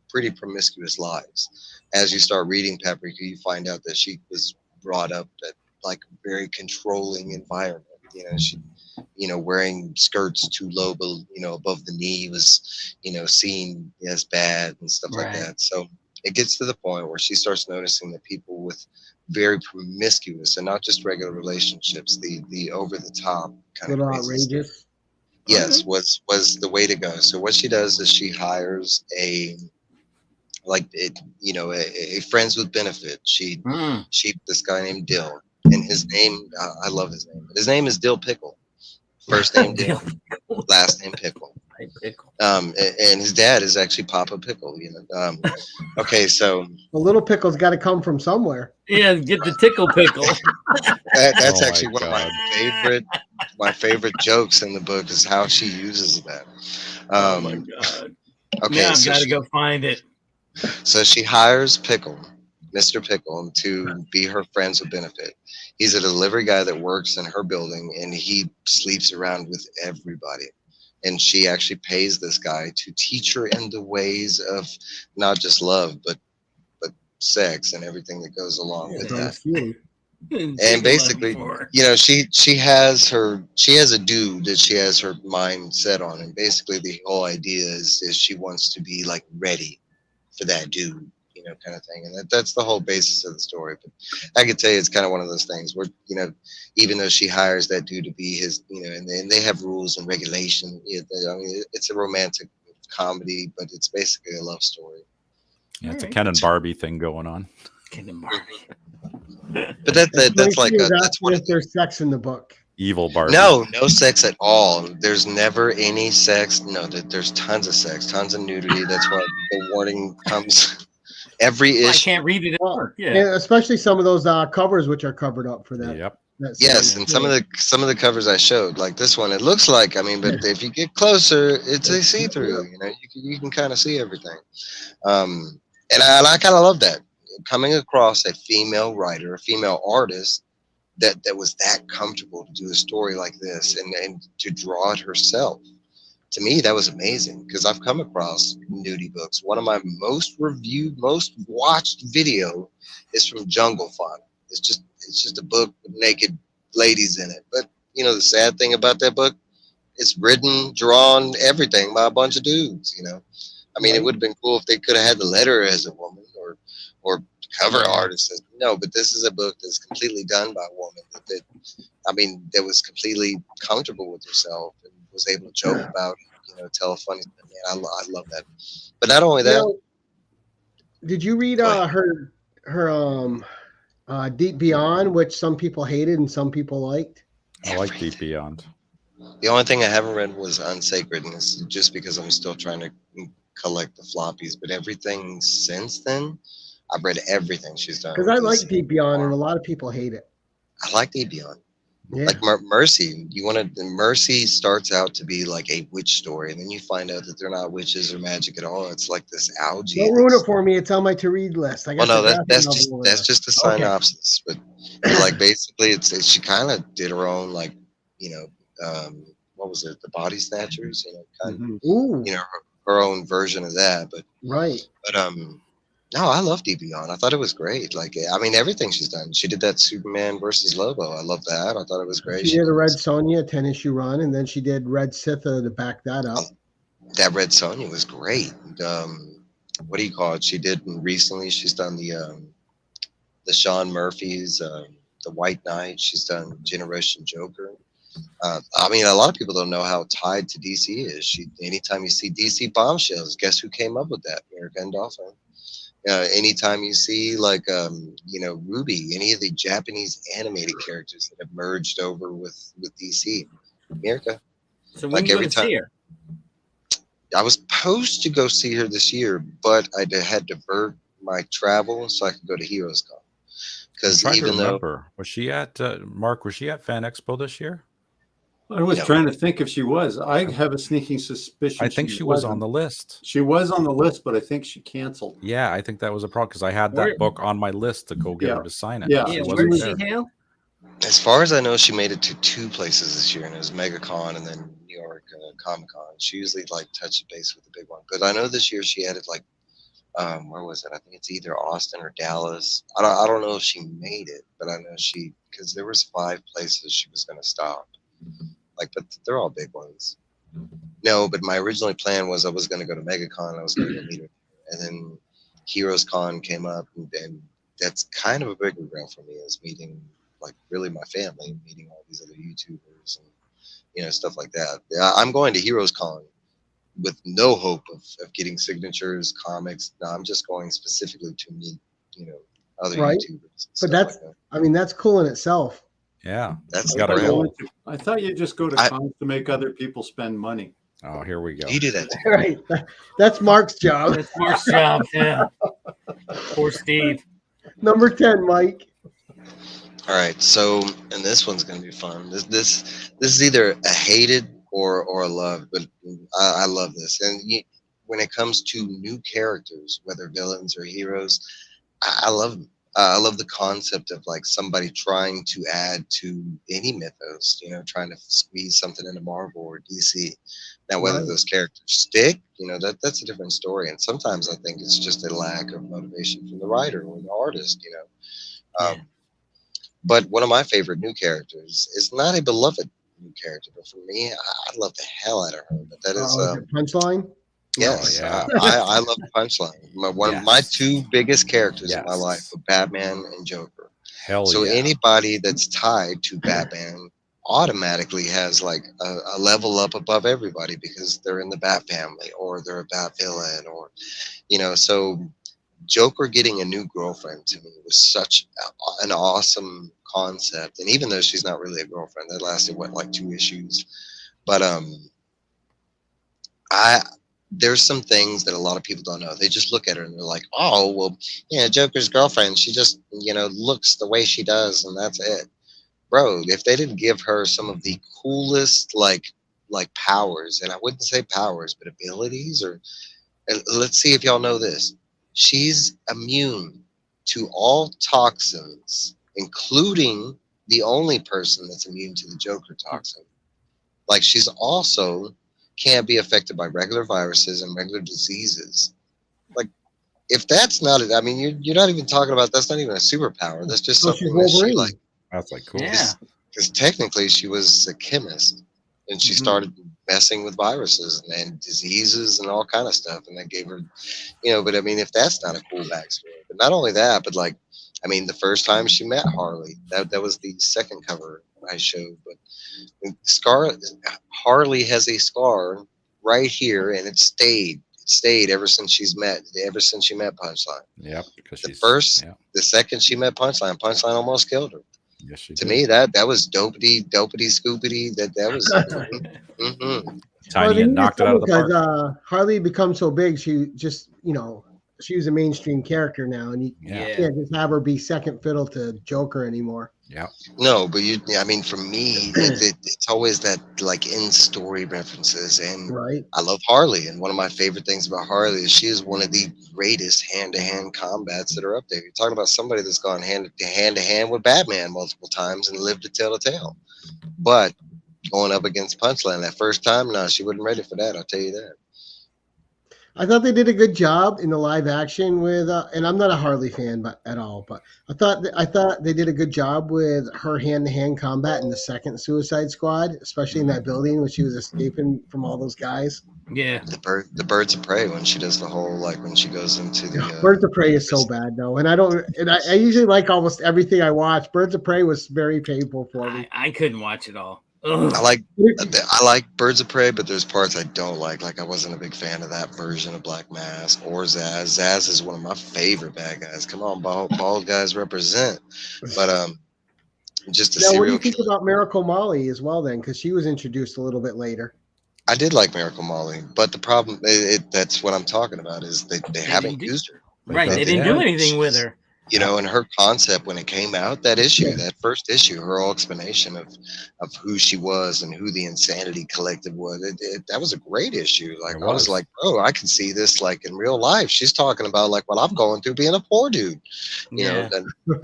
pretty promiscuous lives. As you start reading Paprika, you find out that she was brought up at a very controlling environment. She wearing skirts too low, above the knee was, seen as bad and stuff like that. So it gets to the point where she starts noticing that people with very promiscuous and not just regular relationships, the over the top kind of outrageous. Yes, was the way to go. So what she does is she hires a friends with benefit. She this guy named Dill, and his name I love his name. His name is Dill Pickle. First name Dill, last name Pickle. And his dad is actually Papa Pickle. Okay, so the little pickle's got to come from somewhere. Yeah, get the tickle pickle. That's actually one of my favorite jokes in the book is how she uses that. Oh my god! Okay, now I've got to go find it. So she hires Pickle, Mr. Pickle, to be her friends with benefit. He's a delivery guy that works in her building, and he sleeps around with everybody. And she actually pays this guy to teach her in the ways of not just love, but sex and everything that goes along with that. And basically, she has a dude that she has her mind set on, and basically the whole idea is she wants to be ready for that dude, kind of thing. And that's the whole basis of the story. But I could tell you it's kind of one of those things where, even though she hires that dude to be his, and they have rules and regulation. It's a romantic comedy, but it's basically a love story. Yeah, it's a Ken and Barbie thing going on. Ken and Barbie. But that's one of there's there's sex in the book. Evil Barbie. No sex at all. There's never any sex. No, there's tons of sex, tons of nudity. That's why the warning comes every I issue. can't read it Well, anymore. Yeah. and especially some of those covers which are covered up for that. Yep. that Yes, series. and some of the covers I showed, like this one, it looks like, I mean, but if you get closer, it's a see-through. You know, you can kind of see everything. And I kind of love that, coming across a female writer, a female artist that was that comfortable to do a story like this and to draw it herself. To me, that was amazing because I've come across nudie books. One of my most reviewed, most watched video is from Jungle Fun. It's just a book with naked ladies in it. But you know the sad thing about that book, it's written, drawn, everything by a bunch of dudes. You know, I mean, it would have been cool if they could have had the letter as a woman or cover artist. No, but this is a book that's completely done by a woman that I mean, that was completely comfortable with herself and was able to joke about it, you know, tell a funny. Man, I love that. But not only that. You know, did you read her Deep Beyond, which some people hated and some people liked? I like Deep Beyond. The only thing I haven't read was Unsacred, and it's just because I'm still trying to collect the floppies. But everything since then, I've read everything she's done. Because I like Deep Beyond, and a lot of people hate it. I like Deep Beyond. Yeah. Like Mercy, Mercy starts out to be like a witch story, and then you find out that they're not witches or magic at all. It's like this algae. Don't ruin it for me. It's on my to-read list. I got Well, no, the that's graphic just novel that's list. just a synopsis. But like basically, she kind of did her own, like, you know, what was it, the Body Snatchers? You know, kind of, Ooh, you know, her own version of that. But right. no, I love Deep Beyond. I thought it was great. Like, I mean, everything she's done. She did that Superman versus Lobo. I love that. I thought it was great. She did a Red Sonja 10-issue run, and then she did Red Sitha to back that up. That Red Sonja was great. What do you call it? She did recently. She's done the Sean Murphy's, the White Knight. She's done Generation Joker. I mean, a lot of people don't know how tied to DC is. Anytime you see DC bombshells, guess who came up with that? America Endolphin. Anytime you see like you know, Ruby, any of the Japanese animated characters that have merged over with DC, America. So when Like you every going to see her? I was supposed to go see her this year, but I had to divert my travel so I could go to Heroes Con. Because even though Was she at Mark? Was she at Fan Expo this year? I was trying to think if she was. I have a sneaking suspicion. I think she was on the list. She was on the list, but I think she canceled. Yeah, I think that was a problem because I had that book on my list to go get her to sign it. Yeah. She Yeah, wasn't where was there. she, Hale? as far as I know, she made it to 2 places this year, and it was MegaCon and then New York Comic Con. She usually like touches base with the big one, but I know this year she added like where was it? I think it's either Austin or Dallas. I don't know if she made it, but I know because there was 5 places she was going to stop. Like, but they're all big ones. No, but my original plan was I was going to go to MegaCon. I was going to go meet her, and then Heroes Con came up, and that's kind of a bigger ground for me, is meeting like really my family, meeting all these other YouTubers and, you know, stuff like that. I'm going to Heroes Con with no hope of getting signatures, comics. No, I'm just going specifically to meet, you know, other YouTubers. But that's, like that. I mean, that's cool in itself. Yeah, That's gotta the go. I thought you just go to cons to make other people spend money. Oh, here we go. You do that too. Right. That's Mark's job. That's Mark's job. Yeah. Poor Steve. Number 10, Mike. All right, so and this one's gonna be fun. This is either a hated or a love, but I love this. And when it comes to new characters, whether villains or heroes, I love them. I love the concept of like somebody trying to add to any mythos, you know, trying to squeeze something into Marvel or DC. Now, whether those characters stick, you know, that's a different story. And sometimes I think it's just a lack of motivation from the writer or the artist, you know. But one of my favorite new characters is not a beloved new character, but for me, I love the hell out of her. But that is Punchline. yes, Oh, yeah. I love Punchline. One of my 2 biggest characters in my life were Batman and Joker. Hell So yeah. anybody that's tied to Batman automatically has like a level up above everybody because they're in the Bat family or they're a Bat villain, or, you know, so Joker getting a new girlfriend to me was such an awesome concept. And even though she's not really a girlfriend, that lasted what, like 2 issues. But I there's some things that a lot of people don't know. They just look at her and they're like, oh, well, yeah, Joker's girlfriend, she just, looks the way she does, and that's it. Bro, if they didn't give her some of the coolest like powers, and I wouldn't say powers, but abilities, or let's see if y'all know this. She's immune to all toxins, including the only person that's immune to the Joker toxin. Like, she's also can't be affected by regular viruses and regular diseases. Like, if that's not it, I mean, you're not even talking about, that's not even a superpower. That's just So she's something that she Wolverine. like. That's like cool. Yeah. Because technically she was a chemist, and she started messing with viruses and diseases and all kind of stuff, and that gave her, but I mean, if that's not a cool backstory. But not only that, but like, I mean, the first time she met Harley, that was the second cover I showed, but Harley has a scar right here, and it stayed ever since she met Punchline. Yep. Because The second she met Punchline almost killed her. Yes, she To did. me, that was dopity scoopity. That was mhm. Tiny and knocked it out of the park. Because Harley becomes so big, she just, she's a mainstream character now, and you Yeah. can't just have her be second fiddle to Joker anymore. Yeah. No, but I mean, for me, it's always that like in story references, and Right. I love Harley, and one of my favorite things about Harley is she is one of the greatest hand-to-hand combats that are up there. You're talking about somebody that's gone hand-to-hand with Batman multiple times and lived to tell a tale, but going up against Punchline that first time, no, she wasn't ready for that. I'll tell you that. I thought they did a good job in the live action with, and I'm not a Harley fan, at all. But I thought they did a good job with her hand-to-hand combat in the second Suicide Squad, especially in that building when she was escaping from all those guys. Yeah. The Birds of Prey, when she does the whole, like, when she goes into the Birds of Prey is so bad though, and I usually like almost everything I watch. Birds of Prey was very painful for me. I couldn't watch it all. Ugh. I like Birds of Prey, but there's parts I don't like. Like, I wasn't a big fan of that version of Black Mask or Zaz. Zaz is one of my favorite bad guys. Come on, bald guys represent. But just a Now, what do serial you think killer. about Miracle Molly as well then? Because she was introduced a little bit later. I did like Miracle Molly, but the problem, that's what I'm talking about, is they haven't used her. Right. They didn't do anything with her. And her concept when it came out, that first issue, her whole explanation of who she was and who the Insanity Collective was, that was a great issue. Like, I was like, bro, I can see this like in real life. She's talking about like what I'm going through being a poor dude. Yeah.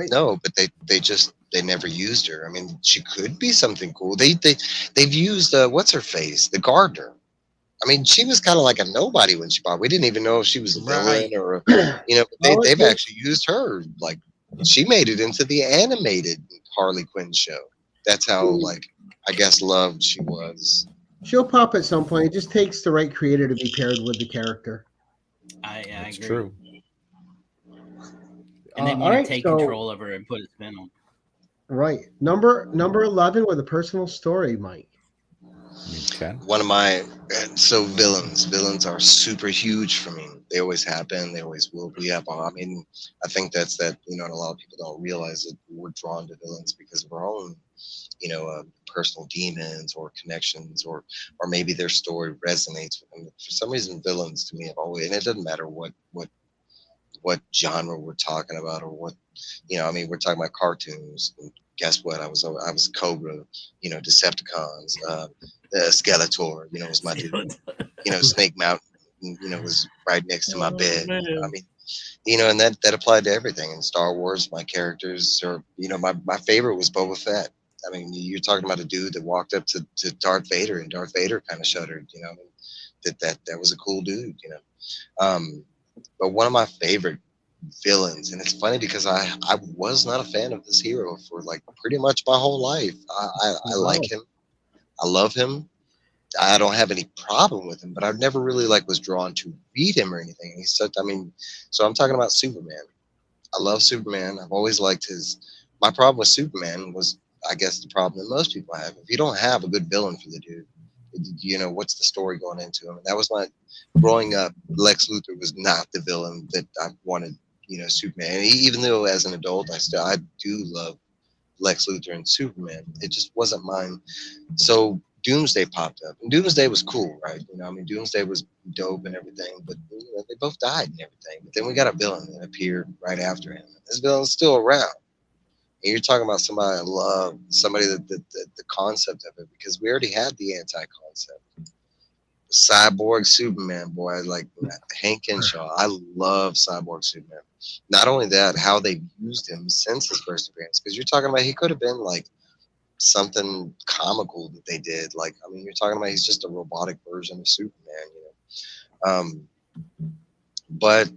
No, but they never used her. I mean, she could be something cool. They've used what's her face, the gardener. I mean, she was kind of like a nobody when she bought. We didn't even know if she was a villain or, they've actually used her. Like, she made it into the animated Harley Quinn show. That's how, like, I guess loved she was. She'll pop at some point. It just takes the right creator to be paired with the character. I That's agree. true. And then take control of her and put a spin on. Right. Number 11 with a personal story, Mike. Ken? One of my villains are super huge for me. They always have been. They always will be. I mean, I think that's that. And a lot of people don't realize that we're drawn to villains because of our own, personal demons or connections, or maybe their story resonates with them. For some reason, villains to me have always, and it doesn't matter what genre we're talking about or what, I mean, we're talking about cartoons. And guess what? I was Cobra, Decepticons, Skeletor, was my dude. Snake Mountain, was right next to my bed. I mean, and that applied to everything. In Star Wars, my characters are, my favorite was Boba Fett. I mean, you're talking about a dude that walked up to Darth Vader, and Darth Vader kind of shuddered. I mean, that was a cool dude. But one of my favorite villains, and it's funny because I was not a fan of this hero for like pretty much my whole life. I like him. I love him. I don't have any problem with him, but I've never really was drawn to read him or anything. He's such, I mean, so I'm talking about Superman. I love Superman. I've always liked my problem with Superman was, I guess, the problem that most people have. If you don't have a good villain for the dude, what's the story going into him? And that was growing up, Lex Luthor was not the villain that I wanted Superman. And even though as an adult, I do love Lex Luthor and Superman. It just wasn't mine. So Doomsday popped up, and Doomsday was cool, right? I mean, Doomsday was dope and everything, but they both died and everything. But then we got a villain that appeared right after him. This villain's still around. And you're talking about somebody I love, somebody that the concept of it, because we already had the anti-concept. Cyborg Superman, boy, like Hank Henshaw. I love Cyborg Superman. Not only that, how they used him since his first appearance, because you're talking about he could have been like something comical that they did. Like, I mean, you're talking about he's just a robotic version of Superman, but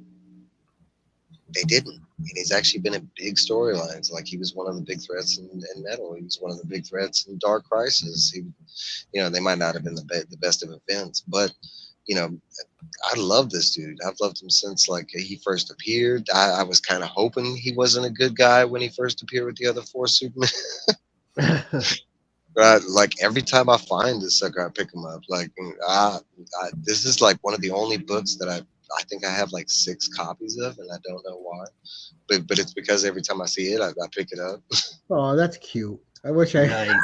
they didn't. And he's actually been in big storylines. Like he was one of the big threats in Metal. He was one of the big threats in Dark Crisis. They might not have been the best of events, but I love this dude. I've loved him since like he first appeared. I was kind of hoping he wasn't a good guy when he first appeared with the other four Supermen. But like every time I find this sucker, I pick him up. Like this is like one of the only books that I think I have like 6 copies of, and I don't know why. But it's because every time I see it, I pick it up. Oh, that's cute. I wish I. Nice.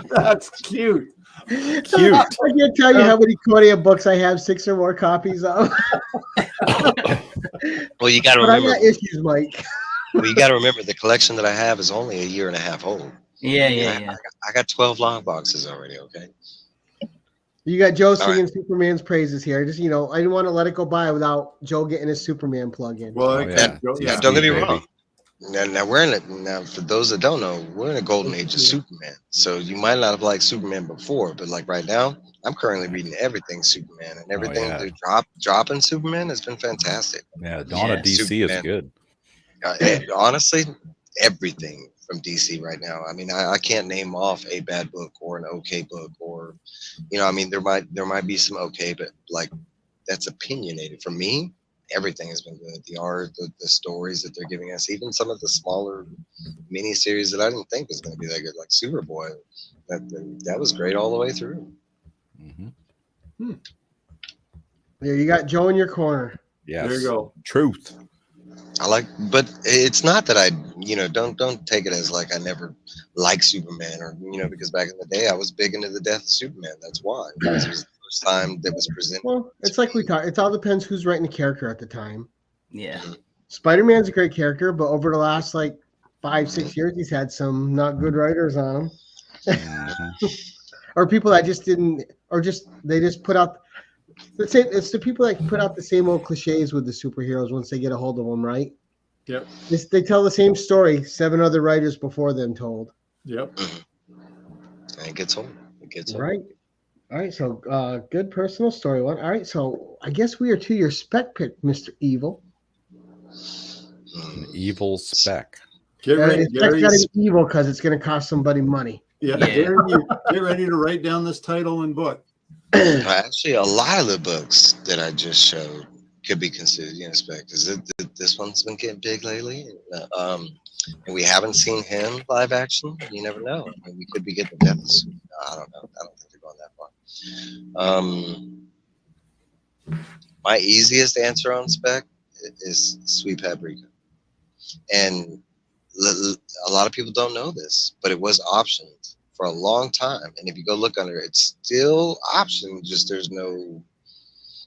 That's cute. Cute. I can't tell you how many Korea books I have 6 or more copies of. Well, you got to But I remember. got issues, Mike. Well, you got to remember the collection that I have is only a year and a half old. Yeah. I got 12 long boxes already. Okay. You got Joe All singing Superman's praises here. Just I didn't want to let it go by without Joe getting his Superman plug in. Well, Yeah, don't get me wrong. Now we're in it now. For those that don't know, we're in a golden age of Superman. So you might not have liked Superman before, but like right now, I'm currently reading everything Superman, and everything they're dropping Superman has been fantastic. Yeah, Dawn of DC Superman. is good. Honestly, everything from DC right now. I mean, I can't name off a bad book or an okay book, or I mean, there might be some okay, but like that's opinionated. For me, everything has been good. The art, the stories that they're giving us, even some of the smaller mini series that I didn't think was going to be that good, like Superboy, that was great all the way through. Mm-hmm. There, you got Joe in your corner. Yes. There you go. Truth. But it's not that I, don't take it as like I never liked Superman, or because back in the day I was big into the death of Superman. That's why, because it was the first time that was presented. Well, it's like we talked. It all depends who's writing the character at the time. Yeah. Spider-Man's a great character, but over the last like 5-6 years, he's had some not good writers on him, Mm-hmm. or people that just didn't, or they just put out. Let's say it's the people that put out the same old cliches with the superheroes once they get a hold of them, right? Yep. They tell the same story 7 other writers before them told. Yep. And it gets old. Right. All right. So good personal story one. All right. So I guess we are to your spec pick, Mr. Evil. An evil spec. Get ready, It's got Gary. to be evil because it's going to cost somebody money. Yeah, Yeah. Gary, get ready to write down this title and book. Actually, a lot of the books that I just showed could be considered spec, because this one's been getting big lately, and we haven't seen him live action. You never know. I mean, we could be getting death. I don't know. I don't think they're going that far. My easiest answer on spec is Sweet Paprika, and a lot of people don't know this, but it was optioned for a long time, and if you go look under it, it's still optioned, just there's no,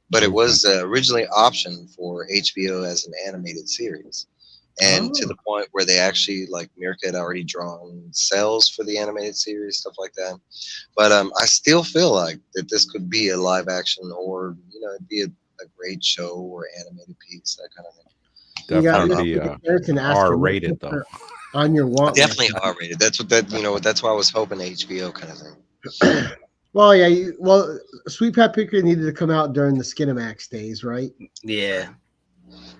but it was originally optioned for HBO as an animated series, and to the point where they actually, like, Mirka had already drawn cells for the animated series, stuff like that. But I still feel like that this could be a live action, or it'd be a great show or animated piece, that kind of thing. Definitely R-rated though. On your want list. Definitely R-rated. That's what that's why I was hoping HBO kind of thing. Well, yeah. Well, Sweet Paprika needed to come out during the Skinamax days, right? Yeah.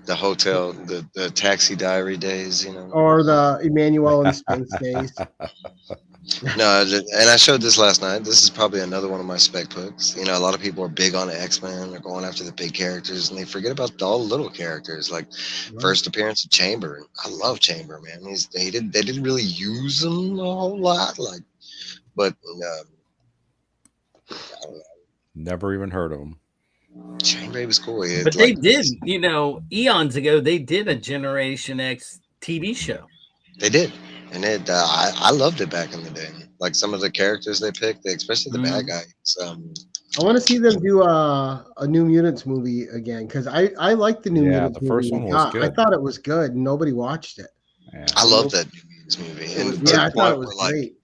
The hotel, the Taxi Diary days, Or the Emmanuel in Space days. No, and I showed this last night. This is probably another one of my spec books. A lot of people are big on X-Men. They're going after the big characters, and they forget about all the little characters. Like first appearance of Chamber. I love Chamber, man. They didn't really use him a whole lot, but I don't know. Never even heard of him. Chainbait was cool. It, But they like, did, you know, eons ago, they did a Generation X TV show. They did, and I loved it back in the day. Like some of the characters they picked, especially the bad guys. I want to see them do a New Mutants movie again because I liked the New Mutants the first movie. one was I good. thought it was good and nobody watched it. Yeah. I love that New Mutants movie, and Yeah, I thought it where, was like, great.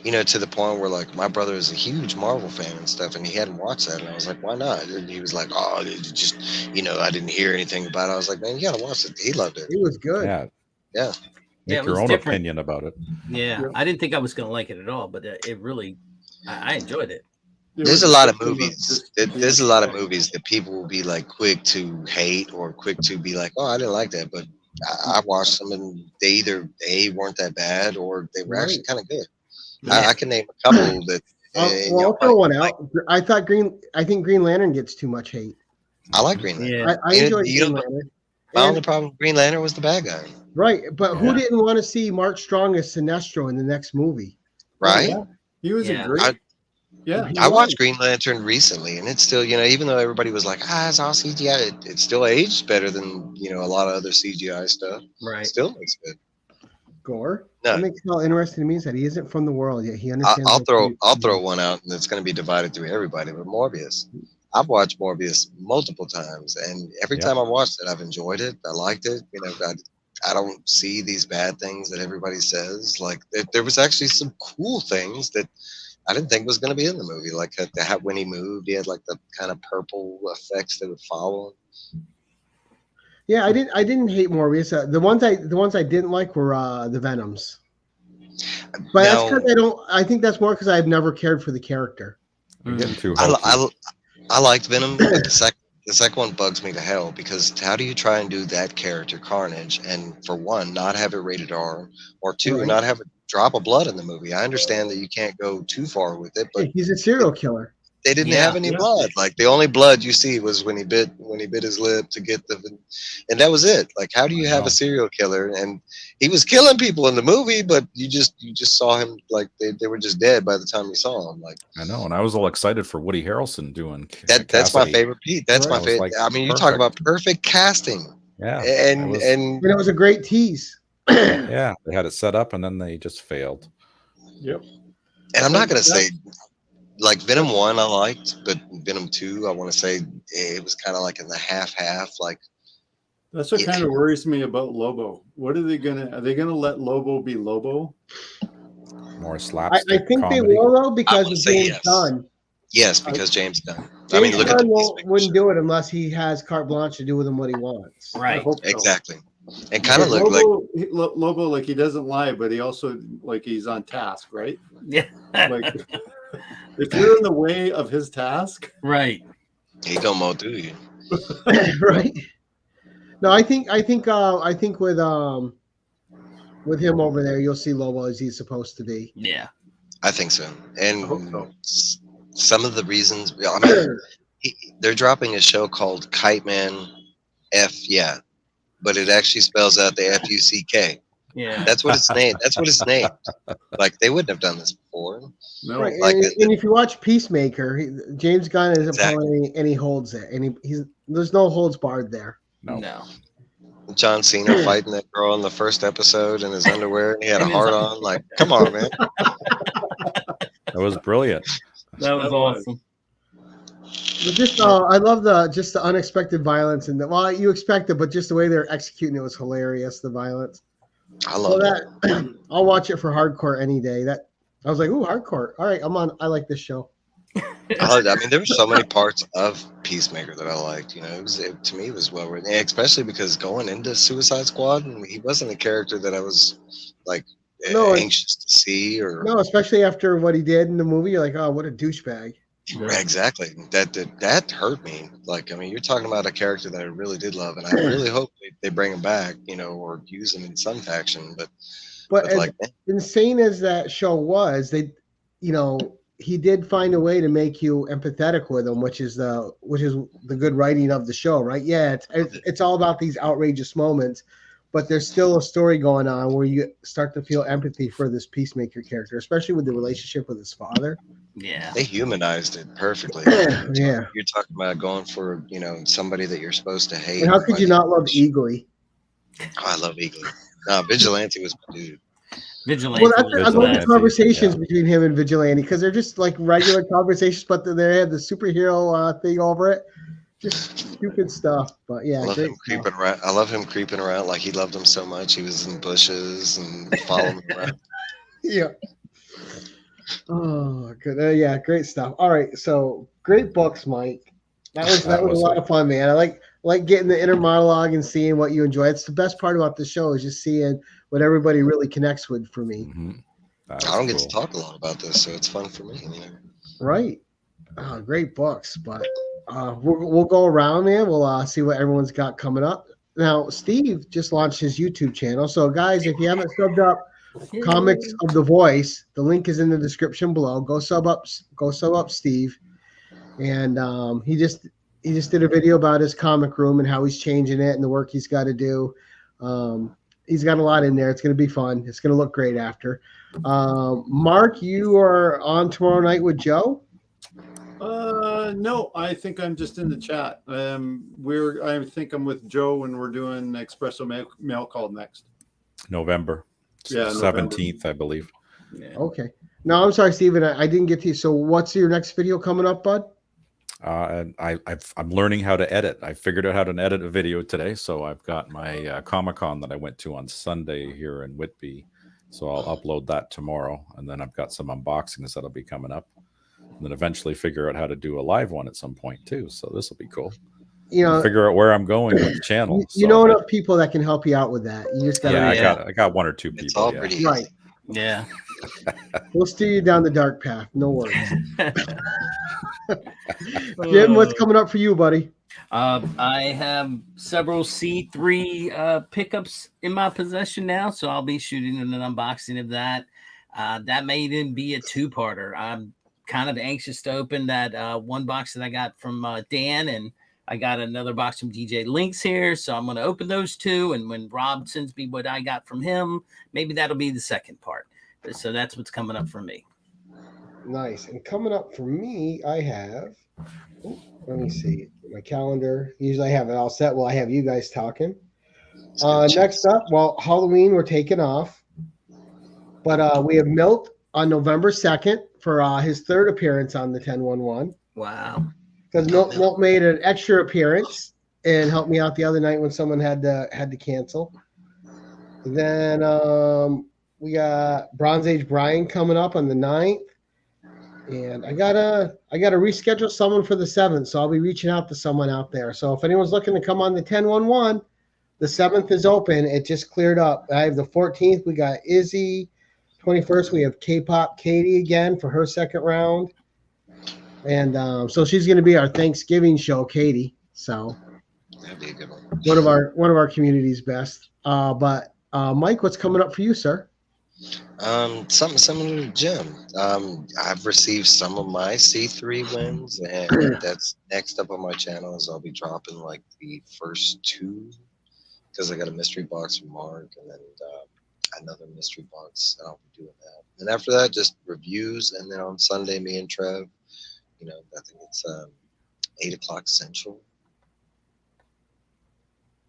you know, to the point where like my brother is a huge Marvel fan and stuff, and he hadn't watched that, and I was like, why not? And he was like, oh, it just, you know, I didn't hear anything about it. I was like, man, you gotta watch it. He loved it. It was good. Yeah. Yeah. Make it your was own different. opinion about it. Yeah, Yeah. I didn't think I was going to like it at all, but it really, I enjoyed it. There's a lot of movies. There's a lot of movies that people will be like quick to hate or quick to be like, oh, I didn't like that, but I watched them and they either weren't that bad or they were actually kind of good. I can name a couple that. Well, I'll throw one out. I think Green Lantern gets too much hate. I like Green Lantern. Yeah, I enjoyed Green Lantern. My And- only problem with Green Lantern was the bad guy, Right, but who Yeah. didn't want to see Mark Strong as Sinestro in the next movie? right? He was Yeah. a great. Yeah. I watched Green Lantern recently, and it's still, you know, even though everybody was like, it's all CGI, it still aged better than, you know, a lot of other CGI stuff. right. It still looks good. Gore. No. What makes it all interesting to me is that he isn't from the world yet. He understands. I'll throw one out, and it's going to be divided through everybody. But Morbius, I've watched Morbius multiple times, and every Yeah. time I watched it, I've enjoyed it. I liked it. You know, I don't see these bad things that everybody says. Like there was actually some cool things that I didn't think was going to be in the movie. Like when he moved, he had like the kind of purple effects that would follow him. Yeah, I didn't hate Morbius. The ones I didn't like were the Venoms. But that's Now- because I think that's more because I've never cared for the character. You're getting too I, hokey. I liked Venom, but the second one bugs me to hell because how do you try and do that character Carnage and for one not have it rated R or two Right. not have a drop of blood in the movie? I understand that you can't go too far with it, but He's a serial killer. they didn't Yeah. have any blood. Like the only blood you see was when he bit his lip to get and that was it. Like how do you have Wow. a serial killer and he was killing people in the movie, but you just saw him like they were just dead by the time you saw him. Like I know, and I was all excited for Woody Harrelson doing that's my Cassidy. favorite piece. That's my Right. That was, favorite. like, I mean, you talk perfect. about perfect casting. Yeah, And it was- and And it was a great tease. yeah, they had it set up and then they just failed. Yep. I'm not gonna say like Venom 1 I liked, but Venom 2 I want to say it was kind of like in the half. Like That's what Yeah. kind of worries me about Lobo. What are they gonna let Lobo be Lobo? More I slapstick think they comedy. will though because would of say James yes. Gunn. yes, because James Gunn. James Look at Gunn the wouldn't do it unless he has carte blanche to do with him what he wants. I Right. hope so. exactly, and kind of look like Lobo, like he doesn't lie, but he also like he's on task, right? Yeah. Like if you're in the way of his task, Right. he gonna mow through you. Right. No, I think with him over there, you'll see Lobo as he's supposed to be. Yeah. I think so, and I hope so. some of the reasons. I mean, they're dropping a show called Kite Man F but it actually spells out the FUCK. Yeah. That's what it's named. That's what it's named. Like they wouldn't have done this before. no, Right. Like and if you watch Peacemaker, James Gunn isn't Exactly. pulling any holds it, and there's no holds barred there. No. No. John Cena fighting that girl in the first episode in his underwear, and he had a And his- heart on. Like, come on, man. It was brilliant. That was That was. awesome. But just I love the unexpected violence and you expect it, but just the way they're executing it was hilarious. The violence. I So love it. that I'll watch it for hardcore any day. That I was like, ooh, hardcore. All right, I'm on. I like this show. I mean, there were so many parts of Peacemaker that I liked. You know, to me, it was well written, especially because going into Suicide Squad, he wasn't a character that I was like No, anxious to see or. No, especially after what he did in the movie, you're like, oh, what a douchebag. Right, exactly. That hurt me. Like, I mean, you're talking about a character that I really did love, and I really hope they bring him back, you know, or use him in some faction. But as like, insane as that show was, he did find a way to make you empathetic with him, which is the good writing of the show, right? Yeah, it's all about these outrageous moments, but there's still a story going on where you start to feel empathy for this Peacemaker character, especially with the relationship with his father. Yeah. They humanized it perfectly. Yeah. You're talking about going for, somebody that you're supposed to hate. And how could you not love Eagly? Oh, I love Eagle. No, Vigilante was my dude. Vigilante. Well, I love the Vigilante, conversations yeah. between him and Vigilante because they're just like regular conversations, but they have the superhero thing over it. Just stupid stuff. But yeah, I love great him stuff. creeping around. I love him creeping around like he loved him so much. He was in bushes and following him around. Yeah. Oh, good. Yeah, great stuff. All right, so great books, Mike. That was a lot of fun, man. I like getting the inner monologue and seeing what you enjoy. It's the best part about the show is just seeing what everybody really connects with for me. Mhm. I don't get to talk a lot about this, so it's fun for me. Right. Oh, great books, but we'll go around, man. We'll see what everyone's got coming up. Now, Steve just launched his YouTube channel. So, guys, if you haven't subbed up Comics of the Voice, the link is in the description below. Go sub up Steve. And he just did a video about his comic room and how he's changing it and the work he's got to do. He's got a lot in there. It's going to be fun. It's going to look great after. Mark, you are on tomorrow night with Joe? No, I think I'm just in the chat. I think I'm with Joe and we're doing Espresso Mail Call next. November. Yeah, 17th, I believe. Yeah. Okay. No, I'm sorry, Steven. I didn't get to you. So what's your next video coming up, bud? And I'm learning how to edit. I figured out how to edit a video today, so I've got my Comic-Con that I went to on Sunday here in Whitby. So I'll upload that tomorrow, and then I've got some unboxings that'll be coming up, and then eventually figure out how to do a live one at some point too. So this will be cool. Figure out where I'm going with the channel. You know enough people that can help you out with that. You just gotta. Yeah, I got one or two people. It's all pretty easy. Right. Yeah. We'll steer you down the dark path. No worries. Jim, what's coming up for you, buddy? I have several C3 pickups in my possession now, so I'll be shooting an unboxing of that. That may even be a two-parter. I'm kind of anxious to open that one box that I got from Dan, and I got another box from DJ Links here, so I'm going to open those two, and when Rob sends me what I got from him, maybe that'll be the second part. So that's what's coming up for me. Nice. And coming up for me, I have, let me see, my calendar. Usually I have it all set. Well, I have you guys talking. Next up, well, Halloween, we're taking off. But we have Milt on November 2nd for his third appearance on the 1011. Wow. Because Milt made an extra appearance and helped me out the other night when someone had to cancel. Then we got Bronze Age Brian coming up on the 9th. And I gotta reschedule someone for the 7th, so I'll be reaching out to someone out there. So if anyone's looking to come on the 1011, the 7th is open. It just cleared up. I have the 14th. We got Izzy. 21st, we have K-pop Katie again for her second round. And so she's going to be our Thanksgiving show, Katie. So That'd be a good one. one of our community's best. But Mike, what's coming up for you, sir? Something similar to Jim. I've received some of my C3 wins, and that's next up on my channel. Is I'll be dropping like the first two because I got a mystery box from Mark, and then another mystery box, and I'll be doing that. And after that, just reviews, and then on Sunday, me and Trev, I think it's 8 o'clock Central.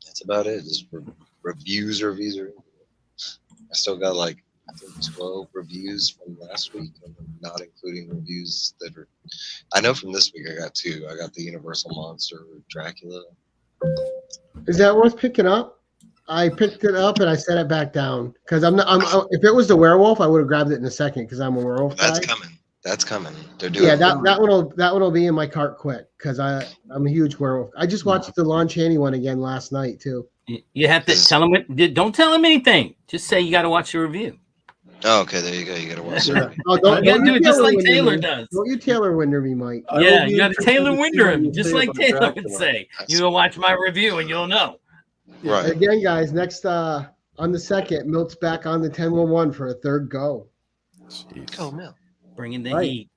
That's about it. Just reviews. I still got like I think 12 reviews from last week, not including reviews that are. I know from this week I got 2. I got the Universal Monster Dracula. Is that worth picking up? I picked it up and I set it back down because if it was the werewolf, I would have grabbed it in a second because I'm a werewolf guy. That's coming. They're doing. Yeah, that one will be in my cart quick because I'm a huge werewolf. I just watched the Lon Chaney one again last night too. You have to tell him. Don't tell him anything. Just say you got to watch the review. Oh, okay, there you go. You got to watch it. Oh, You got to do it just like Taylor does. Don't you Taylor Winder me, Mike? Yeah, you got to Taylor Winder him, just like Taylor would say. You'll watch my review and you'll know. Right. Again, guys, next on the 2nd, Milt's back on the 1011 for a third go. Go, Mill. Bringing the Right. heat.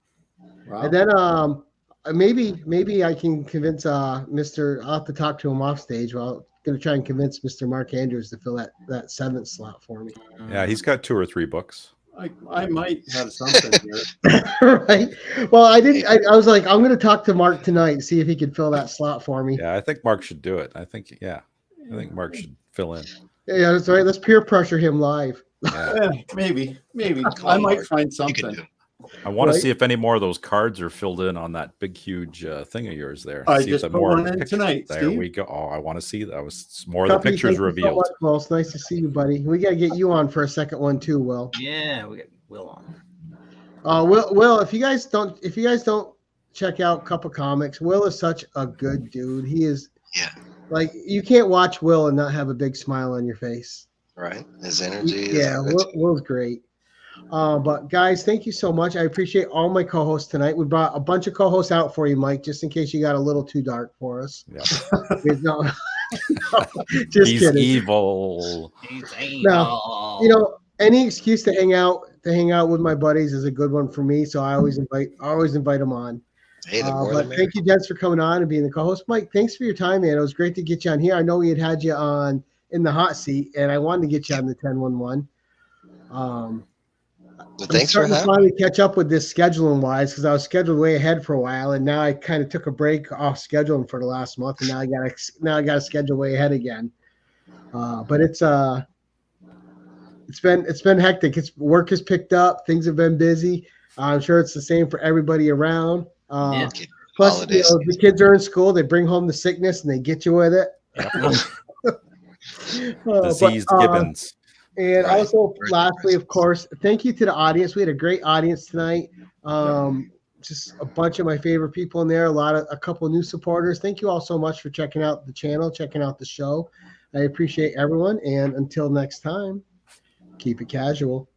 Wow. And then maybe I can convince Mr. I'll have to talk to him off stage. Well, I'm gonna try and convince Mr. Mark Andrews to fill that seventh slot for me. Yeah, he's got 2 or 3 books. I might have something here. Right. Well, I didn't. I was like, I'm gonna talk to Mark tonight and see if he can fill that slot for me. Yeah, I think Mark should do it. I think Mark should fill in. Yeah, that's right. Let's peer pressure him live. Yeah. Maybe. Come I on, might Mark. find You can something. do it. I want Right. to see if any more of those cards are filled in on that big, huge thing of yours there. I See if just the put one in tonight, There Steve. we go. Oh, I want to see that. Was more of the Company, pictures thank you so revealed. much, Will. It's nice to see you, buddy. We gotta get you on for a second one too, Will. Yeah, we got Will on. Will, if you guys don't check out Cup of Comics, Will is such a good dude. He is. Yeah. Like, you can't watch Will and not have a big smile on your face. Right. His energy is Yeah, good. Will's great. But guys, thank you so much. I appreciate all my co-hosts tonight. We brought a bunch of co-hosts out for you, Mike, just in case you got a little too dark for us. Yeah. No, just He's kidding. evil. He's No, you know, any excuse to hang out with my buddies is a good one for me. So I always invite them on. Hey, the more But the thank you, gents, for coming on and being the co-host. Mike, thanks for your time, man. It was great to get you on here. I know we had you on in the hot seat, and I wanted to get you on the 10-1-1. Well, thanks for I'm starting to having me. finally catch up with this scheduling wise, because I was scheduled way ahead for a while, and now I kind of took a break off scheduling for the last month, and now I got to schedule way ahead again. But it's been hectic. Work has picked up. Things have been busy. I'm sure it's the same for everybody around. Yeah. Plus, Holidays. the kids are in school. They bring home the sickness, and they get you with it. Diseased But, Gibbons. and Right. also, Right. lastly, of course, thank you to the audience. We had a great audience tonight. Just a bunch of my favorite people in there. A couple of new supporters. Thank you all so much for checking out the channel, checking out the show. I appreciate everyone. And until next time, keep it casual.